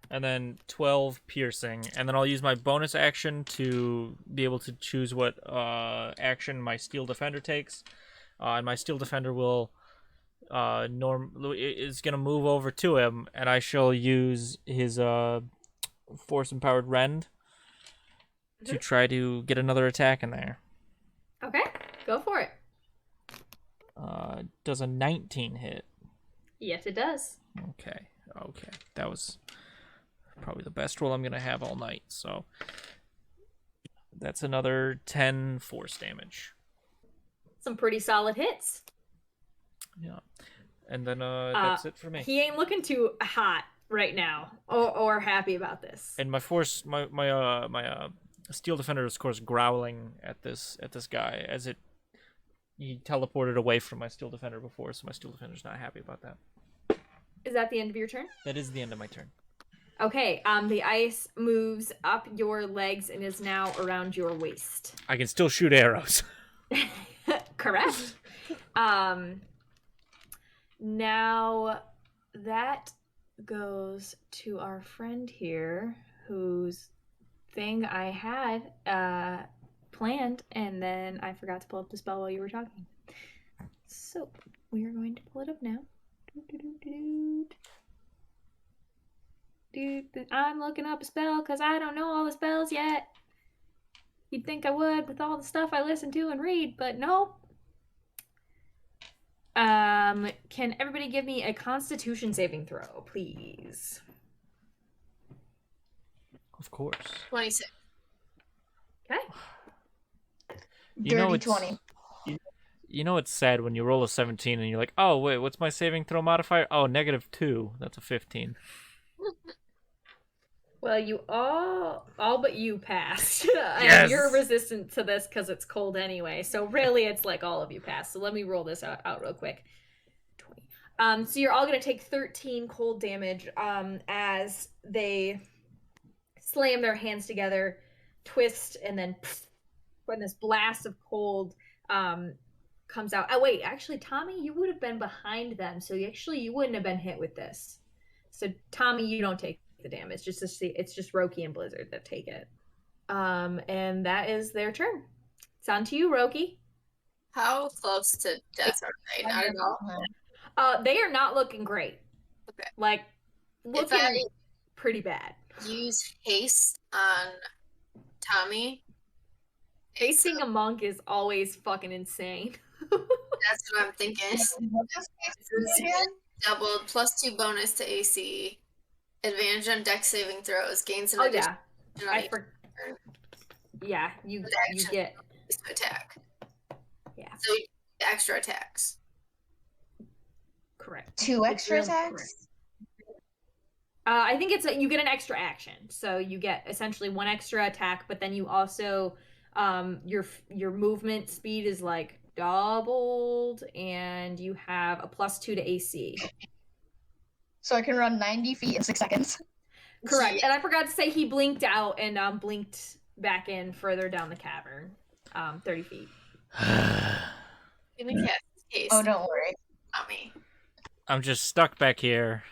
And then 12 piercing. And then I'll use my bonus action to be able to choose what action my Steel Defender takes. And my Steel Defender will is going to move over to him, and I shall use his Force Empowered Rend to try to get another attack in there. Okay, go for it. Does a 19 hit? Yes, it does. Okay. That was probably the best roll I'm going to have all night, so that's another 10 force damage. Some pretty solid hits. Yeah. And then that's it for me. He ain't looking too hot right now or happy about this. And my force, my Steel Defender is, of course, growling at this guy as he teleported away from my Steel Defender before, so my Steel Defender's not happy about that. Is that the end of your turn? That is the end of my turn. Okay, the ice moves up your legs and is now around your waist. I can still shoot arrows. Correct. Now that goes to our friend here, whose thing I had planned, and then I forgot to pull up the spell while you were talking. So we are going to pull it up now. I'm looking up a spell because I don't know all the spells yet. You'd think I would with all the stuff I listen to and read, but no. Can everybody give me a Constitution saving throw, please? Of course. 26. Okay. Dirty 20. You know it's sad when you roll a 17 and you're like, oh, wait, what's my saving throw modifier? Oh, -2. That's a 15. Well, you all but you passed. Yes! And you're resistant to this because it's cold anyway. So really, it's like all of you passed. So let me roll this out real quick. 20. So you're all going to take 13 cold damage as they slam their hands together, twist, and then when this blast of cold comes out. Oh, wait, actually, Tommy, you would have been behind them. So you wouldn't have been hit with this. So Tommy, you don't take the damage. It's just Roki and Blizzard that take it. And that is their turn. It's on to you, Roki. How close to death are they? I don't know. They are not looking great. Okay. Like, looking pretty bad. Use haste on Tommy. Hasting a monk is always fucking insane. That's what I'm thinking. Doubled +2 bonus to AC. Advantage on dex saving throws. Gains an additional. Yeah, you get attack. Yeah. So extra attacks. Correct. 2 extra attacks? I think you get an extra action. So you get essentially 1 extra attack, but then you also your movement speed is like doubled, and you have a +2 to AC. So I can run 90 feet in 6 seconds. Correct. And I forgot to say he blinked out and blinked back in further down the cavern, 30 feet. Give me cast haste. Oh, don't worry. Tommy. I'm just stuck back here.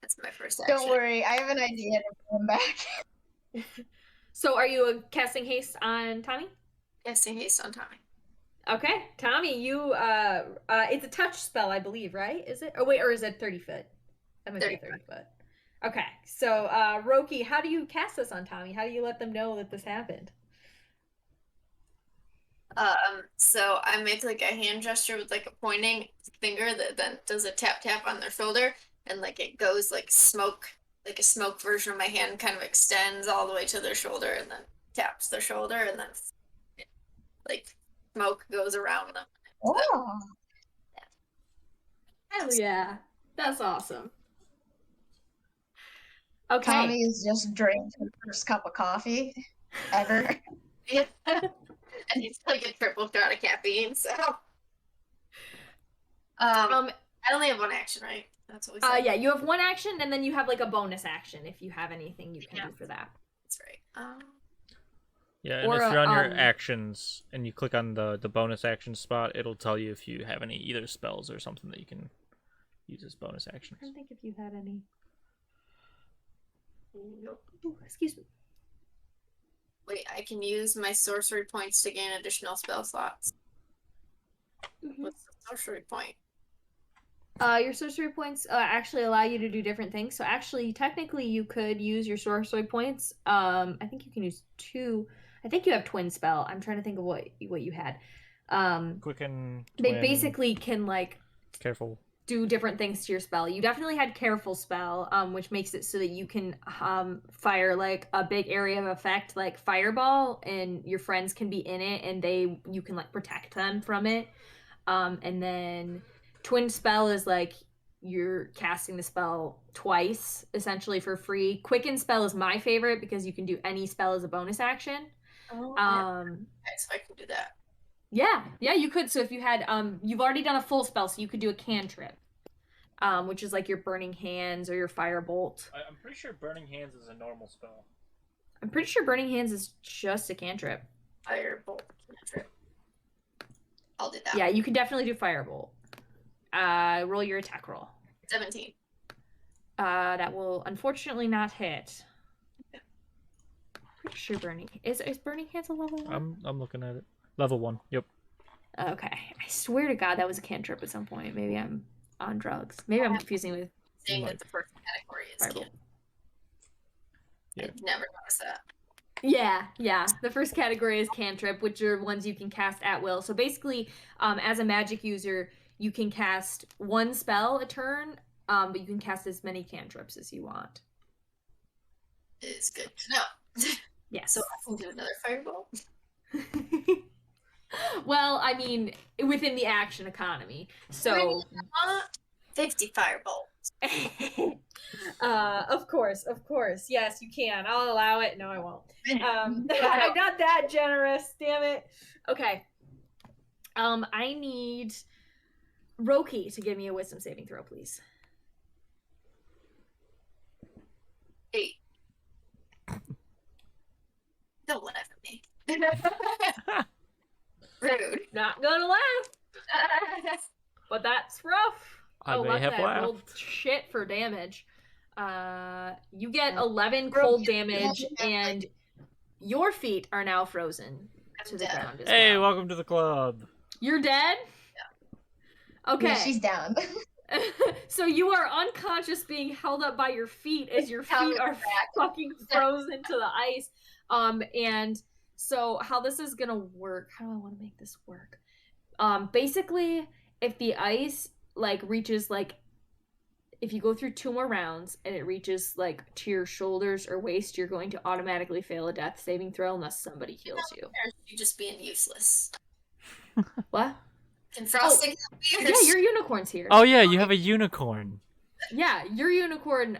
That's my first action. Don't worry, I have an idea to bring him back. So are you casting haste on Tommy? Casting haste on Tommy. Okay, Tommy, you it's a touch spell, I believe, right? Is it? Oh wait, or is it 30 foot? That might be 30 foot. Okay, so Roki, how do you cast this on Tommy? How do you let them know that this happened? So I make like a hand gesture with like a pointing finger that then does a tap on their shoulder, and like it goes like smoke, like a smoke version of my hand kind of extends all the way to their shoulder and then taps their shoulder, and then like smoke goes around them. Oh. Hell yeah. That's awesome. Okay. Tommy is just drinking his first cup of coffee ever. Yeah. And it's like a triple shot of caffeine, so I only have one action, right? That's what we said. Yeah, you have one action, and then you have like a bonus action if you have anything you can do for that. That's right. Yeah, and Or if you're on your um, actions and you click on the bonus action spot, it'll tell you if you have any either spells or something that you can use as bonus actions. I don't think if you had any. Nope. Ooh, excuse me. Wait, I can use my sorcery points to gain additional spell slots. What's the sorcery point? Your sorcery points actually allow you to do different things. So actually, technically, you could use your sorcery points. I think you can use 2. I think you have twin spell. I'm trying to think of what you had. Quicken. They Twin, basically can like careful. do different things to your spell. You definitely had careful spell, which makes it so that you can fire like a big area of effect like fireball, and your friends can be in it, and you can like protect them from it. And then twin spell is like you're casting the spell twice essentially for free. Quicken spell is my favorite because you can do any spell as a bonus action. Oh, okay, so I can do that. Yeah, you could. So if you had you've already done a full spell, so you could do a cantrip. Which is like your burning hands or your firebolt. I'm pretty sure burning hands is a normal spell. I'm pretty sure burning hands is just a cantrip. Firebolt cantrip. I'll do that. Yeah, you can definitely do firebolt. Roll your attack roll. 17. That will unfortunately not hit. Pretty sure burning is burning hands a level 1? I'm looking at it. Level 1. Yep. Okay. I swear to God that was a cantrip at some point. Maybe I'm on drugs. Maybe I'm confusing with Saying that the first category is firebolt. cantrip. Yeah. I've never noticed that. Yeah. The first category is cantrip, which are ones you can cast at will. So basically, as a magic user, you can cast one spell a turn, but you can cast as many cantrips as you want. It's good to know. Yes. So I can do another fireball. Well, I mean, within the action economy. So 50 firebolts. Of course. Yes, you can. I'll allow it. No, I won't. I'm not that generous. Damn it. Okay. I need Roki to give me a wisdom saving throw, please. 8. Don't laugh at me. Rude. Not gonna laugh, but that's rough. I may look, have I rolled laughed. shit for damage. You get 11 cold damage, and your feet are now frozen to the ground as Hey, well. welcome to the club. You're dead? Yeah. Okay. Yeah, she's down. So you are unconscious, being held up by your feet as your feet are fucking frozen to the ice. And so how this is gonna work, how do I want to make this work? Basically, if the ice like reaches like, if you go through 2 more rounds and it reaches like to your shoulders or waist, you're going to automatically fail a death saving throw unless somebody heals you. You're just being useless. What? Can frosting help you? Yeah, your unicorn's here. Oh yeah, you have a unicorn. Yeah, your unicorn.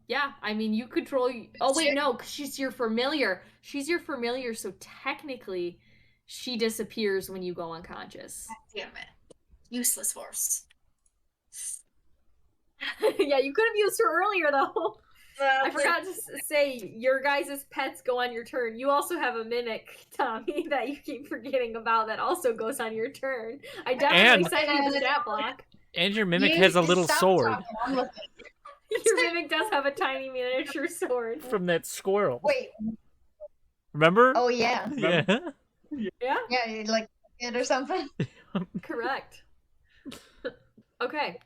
Yeah, I mean, you control. Oh wait, no, 'cause she's your familiar. She's your familiar, so technically, she disappears when you go unconscious. Damn it. Useless horse. Yeah, you could have used her earlier though. I forgot to say, your guys' pets go on your turn. You also have a mimic, Tommy, that you keep forgetting about that also goes on your turn. I definitely And- sent you the stat block. And your mimic has a little Stop sword talking, I'm looking. Your mimic does have a tiny miniature sword. from that squirrel. Wait. Remember? Oh yeah. Yeah. Yeah, Yeah, you like it or something. correct. Okay.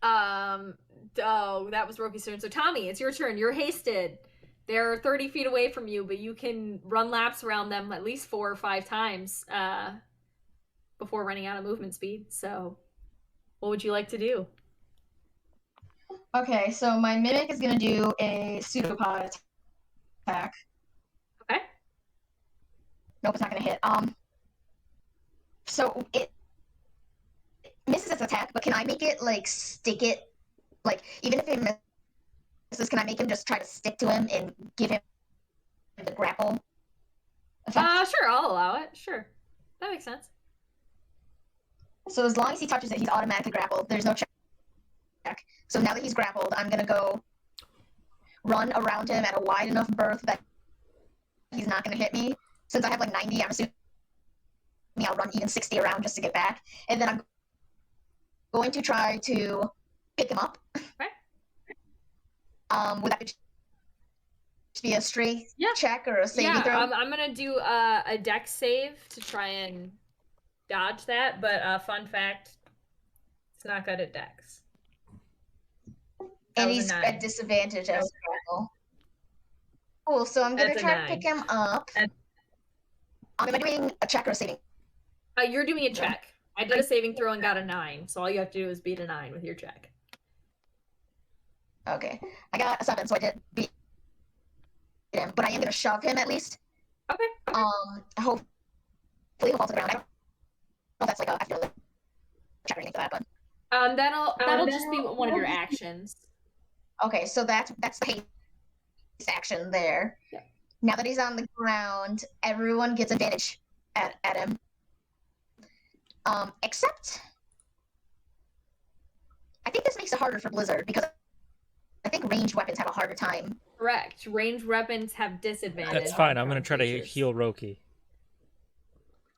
Oh, that was Roki's turn. So Tommy, it's your turn. You're hasted. They're 30 feet away from you, but you can run laps around them at least 4 or 5 times before running out of movement speed. So, what would you like to do? Okay, so my mimic is gonna do a pseudopod attack. Okay. Nope, it's not gonna hit. So it misses its attack, but can I make it like stick it? Like even if it misses, can I make him just try to stick to him and give him the grapple effect? Sure, I'll allow it. Sure, that makes sense. So as long as he touches it, he's automatically grappled. There's no check. So now that he's grappled, I'm gonna go run around him at a wide enough berth that he's not gonna hit me. Since I have like 90, I'm assuming I'll run even 60 around just to get back. And then I'm going to try to pick him up. Okay. Would that be a strength Yeah. check or a saving throw? I'm gonna do a dex save to try and dodge that, but fun fact, it's not good at dex. That And was a he's 9. at disadvantage as well. Cool, so I'm gonna That's a try to 9. pick him up. Am I doing a check or a saving? You're doing a check. I did a saving throw and got a 9, so all you have to do is beat a 9 with your check. Okay. I got a 7, so I did beat him. But I am gonna shove him at least. Okay. Hopefully he'll fall to the ground. I don't know if that's like a after check or anything for that, but that'll just be one of your actions. okay, so that's the haste action there. Yeah. Now that he's on the ground, everyone gets advantage at him. Except I think this makes it harder for Blizzard because I think ranged weapons have a harder time. Correct. Ranged weapons have disadvantage. That's fine. I'm gonna on try to creatures. heal Roki.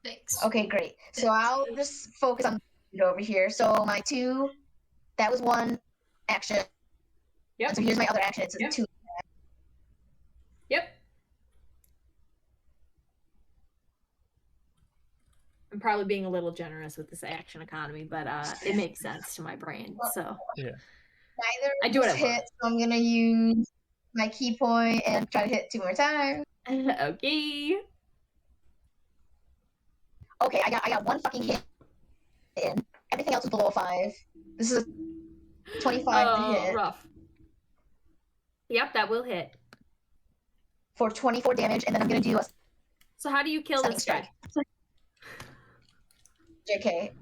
Thanks. Okay, great. So I'll just focus on over here. So my 2, that was 1 action. Yep. And so here's my other action. It's a Yep. 2. Yep. I'm probably being a little generous with this action economy, but it makes sense to my brain. So Neither I do what I hit, want. so I'm gonna use my key point and try to hit 2 more times. Okay. Okay, I got 1 fucking hit in. Everything else is below 5. This is a 25 to hit Rough. Yep, that will hit. for 24 damage, and then I'm gonna do a So how do you kill stunning this guy? strike. JK.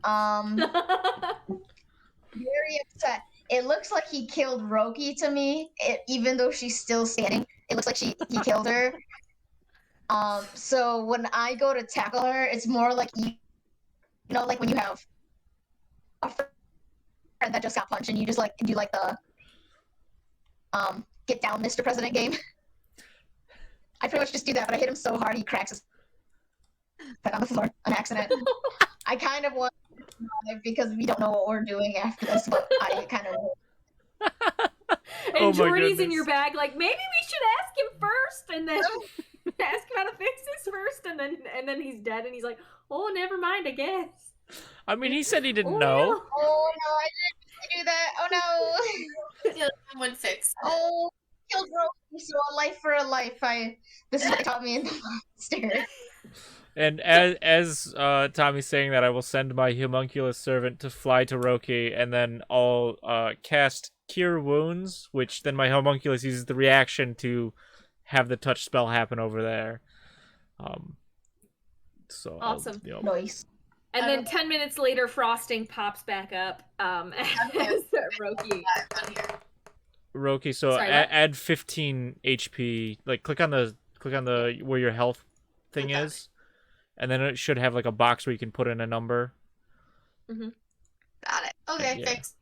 Very upset. It looks like he killed Roki to me, even though she's still standing. It looks like he killed her. So when I go to tackle her, it's more like you know, like when you have a friend that just got punched, and you just like do like the get down, Mr. President game. I pretty much just do that, but I hit him so hard he cracks his head on the floor on accident. I kind of want to survive because we don't know what we're doing after this, but I kind of. And Oh my Jordy's in goodness. your bag, like maybe we should ask him first, and then ask him how to fix this first, and then he's dead, and he's like, oh, never mind, I guess. I mean, he said he didn't Oh, know. no. Oh no, I didn't do that. Oh no. Someone fix that. Oh, killed Roki, so a life for a life. This is what they taught me in the monastery. And as Tommy's saying that, I will send my homunculus servant to fly to Roki, and then I'll cast Cure Wounds, which then my homunculus uses the reaction to have the touch spell happen over there. So Awesome. Nice. And then 10 minutes later, Frosting pops back up as Roki. Roki, so Sorry, what? add 15 HP. Like click on the where your health thing is, and then it should have like a box where you can put in a number. Got it. Okay, Yeah. thanks.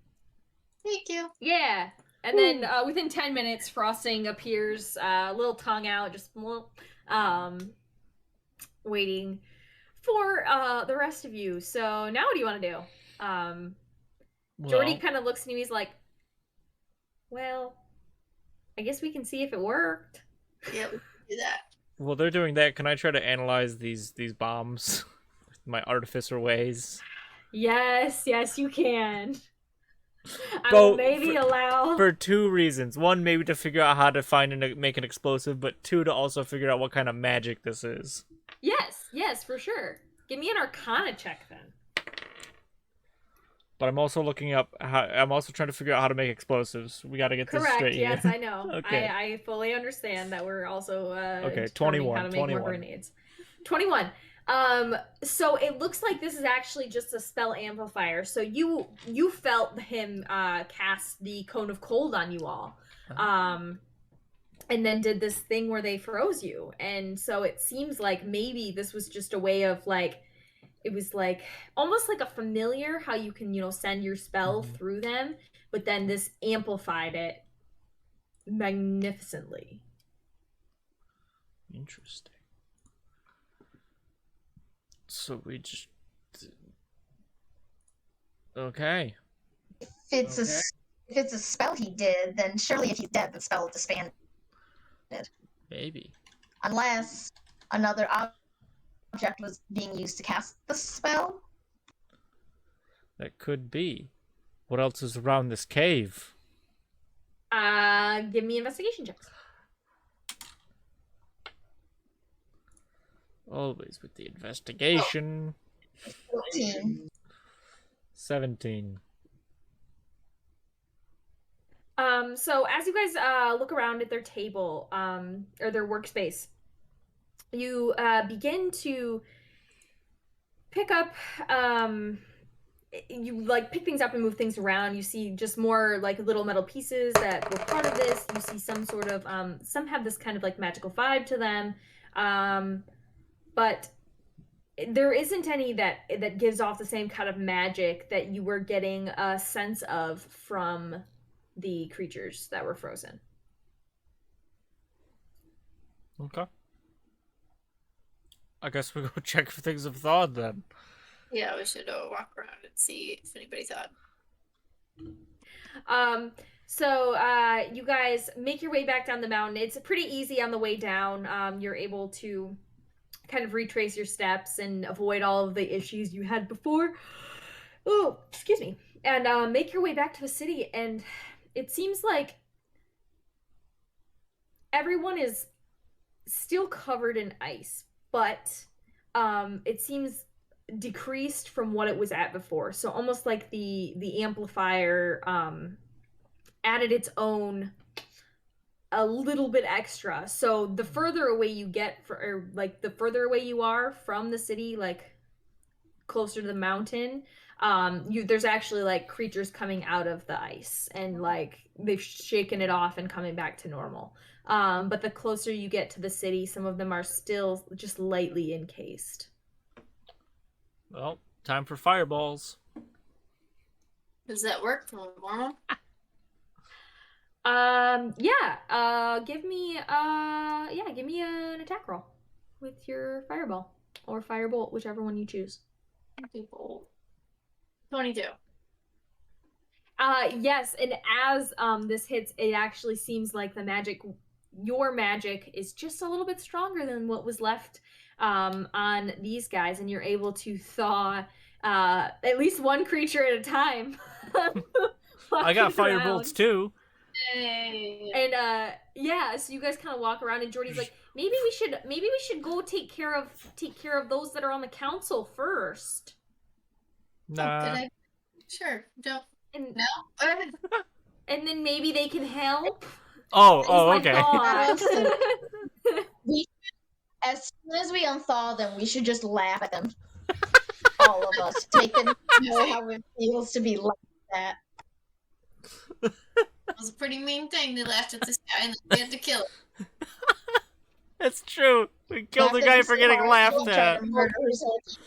Thank you. Yeah. And then within 10 minutes, Frosting appears, a little tongue out, just waiting for the rest of you. So now what do you want to do? Jordy Well, kind of looks at me, he's like, well, I guess we can see if it worked. Yep, do that. Well, they're doing that. Can I try to analyze these bombs with my artificer ways? Yes, you can. I Go will maybe allow... For 2 reasons. 1, maybe to figure out how to find and make an explosive, but 2, to also figure out what kind of magic this is. Yes, for sure. Give me an Arcana check then. But I'm also looking up I'm also trying to figure out how to make explosives. We got to get this Correct. straight Yes, here. I know. Okay. I fully understand that we're also Okay, determining 21, how to make more 21. grenades. 21. So it looks like this is actually just a spell amplifier. So you felt him cast the cone of cold on you all. And then did this thing where they froze you. And so it seems like maybe this was just a way of like it was like almost like a familiar, how you can, send your spell Mhm. through them, but then this amplified it magnificently. Interesting. So we just okay. If it's a spell he did, then surely if he's dead, the spell disbanded. Maybe. Unless another object was being used to cast the spell. That could be. What else is around this cave? Give me investigation checks. Always with the investigation. 14. 17. So as you guys look around at their table, or their workspace, you begin to pick up, you like pick things up and move things around. You see just more like little metal pieces that were part of this. You see some sort of, some have this kind of like magical vibe to them, but there isn't any that gives off the same kind of magic that you were getting a sense of from the creatures that were frozen. Okay. I guess we go check for things of thawed then. Yeah, we should walk around and see if anybody thought. So you guys make your way back down the mountain. It's pretty easy on the way down. You're able to kind of retrace your steps and avoid all of the issues you had before. Oh, excuse me. And make your way back to the city. And it seems like everyone is still covered in ice, but it seems decreased from what it was at before. So almost like the amplifier added its own a little bit extra. So the further away you get, the further away you are from the city, like closer to the mountain, there's actually like creatures coming out of the ice, and like they've shaken it off and coming back to normal. But the closer you get to the city, some of them are still just lightly encased. Well, time for fireballs. Does that work for normal? Yeah. Give me an attack roll with your fireball or firebolt, whichever one you choose. 22. Yes, and as this hits, it actually seems like your magic is just a little bit stronger than what was left on these guys, and you're able to thaw at least one creature at a time. I got walking around. firebolts too. Yay. And yeah, so you guys kind of walk around, and Jordy's like, maybe we should go take care of those that are on the council first. Nah. Sure. Don't. And No. and then maybe they can help. Oh, Is my okay. thought. As soon as we unthaw them, we should just laugh at them. All of us. To make them know how it feels to be laughed at. It was a pretty mean thing. They laughed at this guy and they had to kill him. That's true. We killed the Laughed guy him for so getting hard, laughed he tried at. to murder his whole team.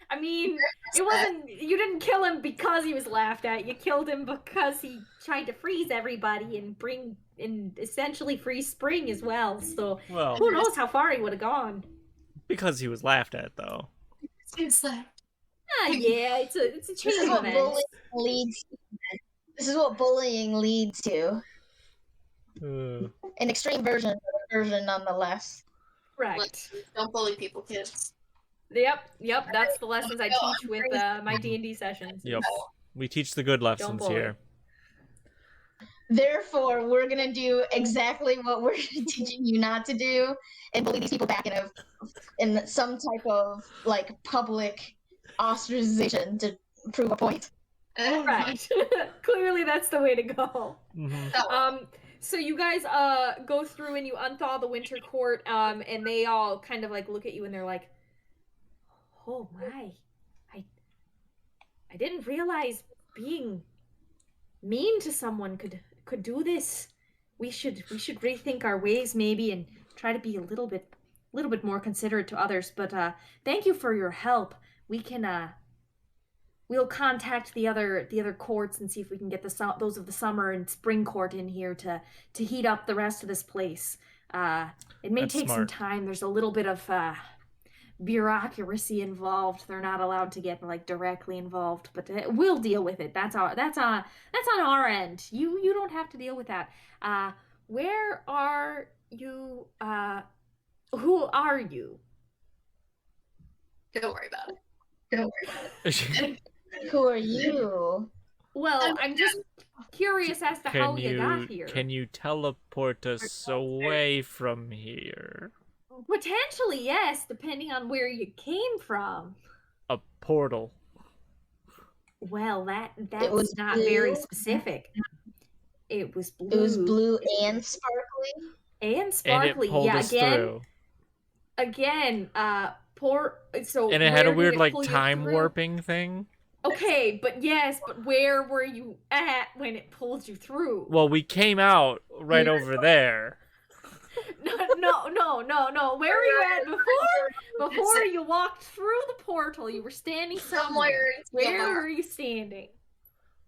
I mean, you didn't kill him because he was laughed at. You killed him because he tried to freeze everybody and essentially freeze spring as well. So Well, who knows how far he would have gone. because he was laughed at, though. It's like, Yeah, it's a chain This is of what events. bullying leads to. This is what bullying leads to. An extreme version, but a version nonetheless. Correct. don't bully people, kids. Yep. That's the lessons I teach with my D&D sessions. Yep. We teach the good lessons bully. here. Therefore, we're gonna do exactly what we're teaching you not to do, and bully these people back in some type of like public ostracization to prove a point. Right. Clearly, that's the way to go. Mm-hmm. So you guys go through and you unthaw the winter court, and they all kind of like look at you and they're like, "Oh my, I didn't realize being mean to someone could do this. We should rethink our ways maybe and try to be a little bit little bit more considerate to others, but thank you for your help. We can we'll contact the other courts and see if we can get those of the summer and spring court in here to heat up the rest of this place. It may That's take some smart. time. There's a little bit of bureaucracy involved. They're not allowed to get like directly involved, but we'll deal with it. That's on our end. You don't have to deal with that. Where are you? Who are you? Don't worry about it. Don't worry. Who are you? Well, I'm just curious as to how you got here. Can you teleport us away from here? Potentially, yes, depending on where you came from. A portal. Well, that's was not blue. very specific. It was blue. It was blue and sparkly. And sparkly. And it pulled yeah, us again. through. Again, so And it had a where weird did it like pull you time through? warping thing. Okay, but where were you at when it pulled you through? Well, we came out right over there. No. Where were you at before? Before you walked through the portal, you were standing somewhere. Where were you standing?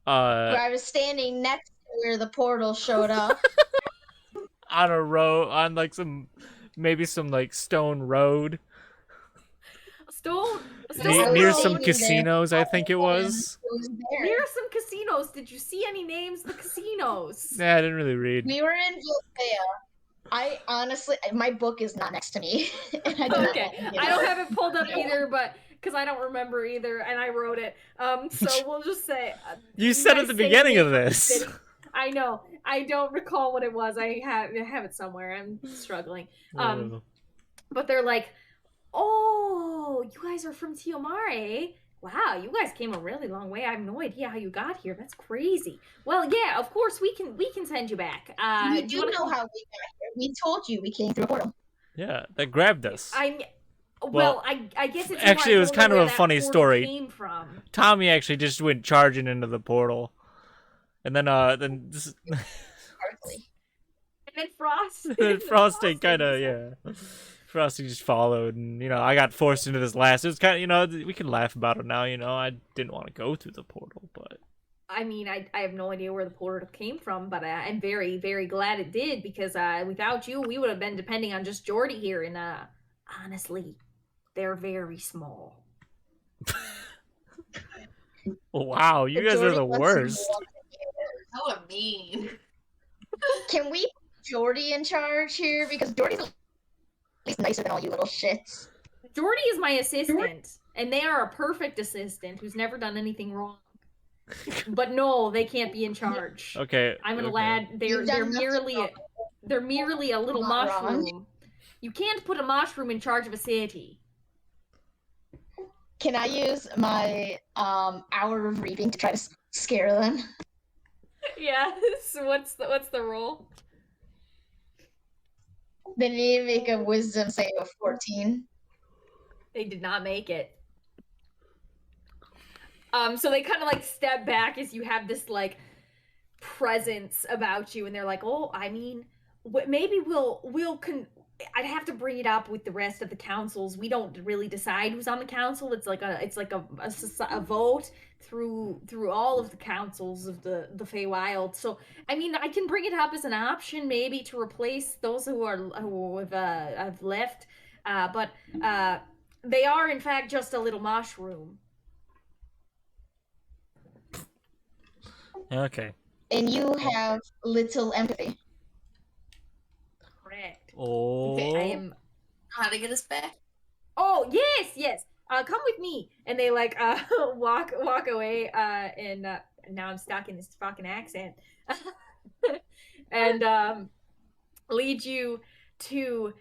Where I was standing next to where the portal showed up. On a road, on like maybe some like stone road. Near some casinos, I think it was. Near some casinos. Did you see any names of the casinos? Nah, I didn't really read. We were in Vilfea. I honestly, my book is not next to me. Okay, I don't have it pulled up either, but because I don't remember either, and I wrote it. So we'll just say you said at the beginning of this. I know. I don't recall what it was. I have it somewhere. I'm struggling. But they're like, oh, you guys are from Tiomara, eh? Wow, you guys came a really long way. I have no idea how you got here. That's crazy. Well, yeah, of course we can send you back. We do know how we got here. We told you we came through a portal. Yeah, that grabbed us. Well, I guess it's actually it was kind of a funny story. Came from. Tommy actually just went charging into the portal, and then And then Frosty kind of Frosty just followed, and I got forced into this last. It was kind of we can laugh about it now. I didn't want to go through the portal, but I mean, I have no idea where the portal came from, but I'm very, very glad it did, because without you, we would have been depending on just Jordy here, and honestly, they're very small. Wow, you guys are the worst. How mean. Can we put Jordy in charge here? Because Jordy's at least nicer than all you little shits. Jordy is my assistant, and they are a perfect assistant who's never done anything wrong. But no, they can't be in charge. Okay. I'm an lad. They're merely a little mushroom. Wrong. You can't put a mushroom in charge of a city. Can I use my hour of reading to try to scare them? Yeah. So what's the roll? They need to make a wisdom save of 14. They did not make it. So they kind of like step back as you have this like presence about you, and they're like, "Oh, I mean, maybe I'd have to bring it up with the rest of the councils. We don't really decide who's on the council. It's like a vote through all of the councils of the Feywild. So I mean, I can bring it up as an option, maybe to replace those who have left. But they are in fact just a little mushroom." Okay. And you have little empathy. Correct. Oh. Okay, I am. How to get us back? Oh yes. Come with me. And they like walk away. And now I'm stuck in this fucking accent. And lead you to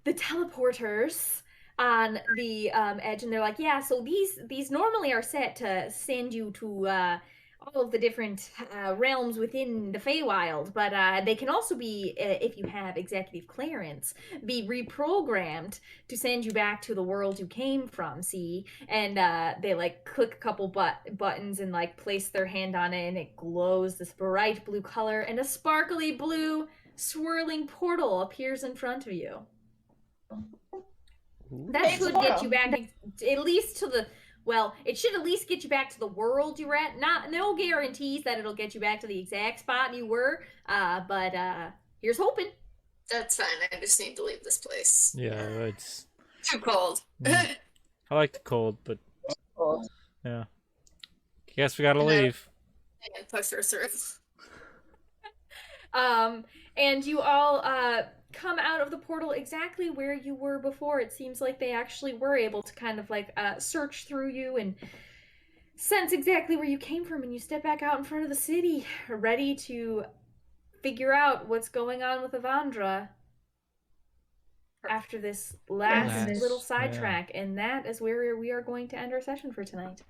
the teleporters on the edge, and they're like, yeah. So these normally are set to send you to all of the different realms within the Feywild, but they can also be, if you have executive clearance, be reprogrammed to send you back to the world you came from, see? And they like click a couple buttons and like place their hand on it, and it glows this bright blue color, and a sparkly blue swirling portal appears in front of you. That Hey, should Flora. get you back at least to the. Well, it should at least get you back to the world you were at. No guarantees that it'll get you back to the exact spot you were. But here's hoping. That's fine. I just need to leave this place. Yeah, it's Too cold. I like the cold, but yeah. Guess we gotta And I- leave. And push her through. And you all come out of the portal exactly where you were before. It seems like they actually were able to kind of like search through you and sense exactly where you came from, and you step back out in front of the city, ready to figure out what's going on with Avandra after this last Last, little yeah. sidetrack. And that is where we are going to end our session for tonight.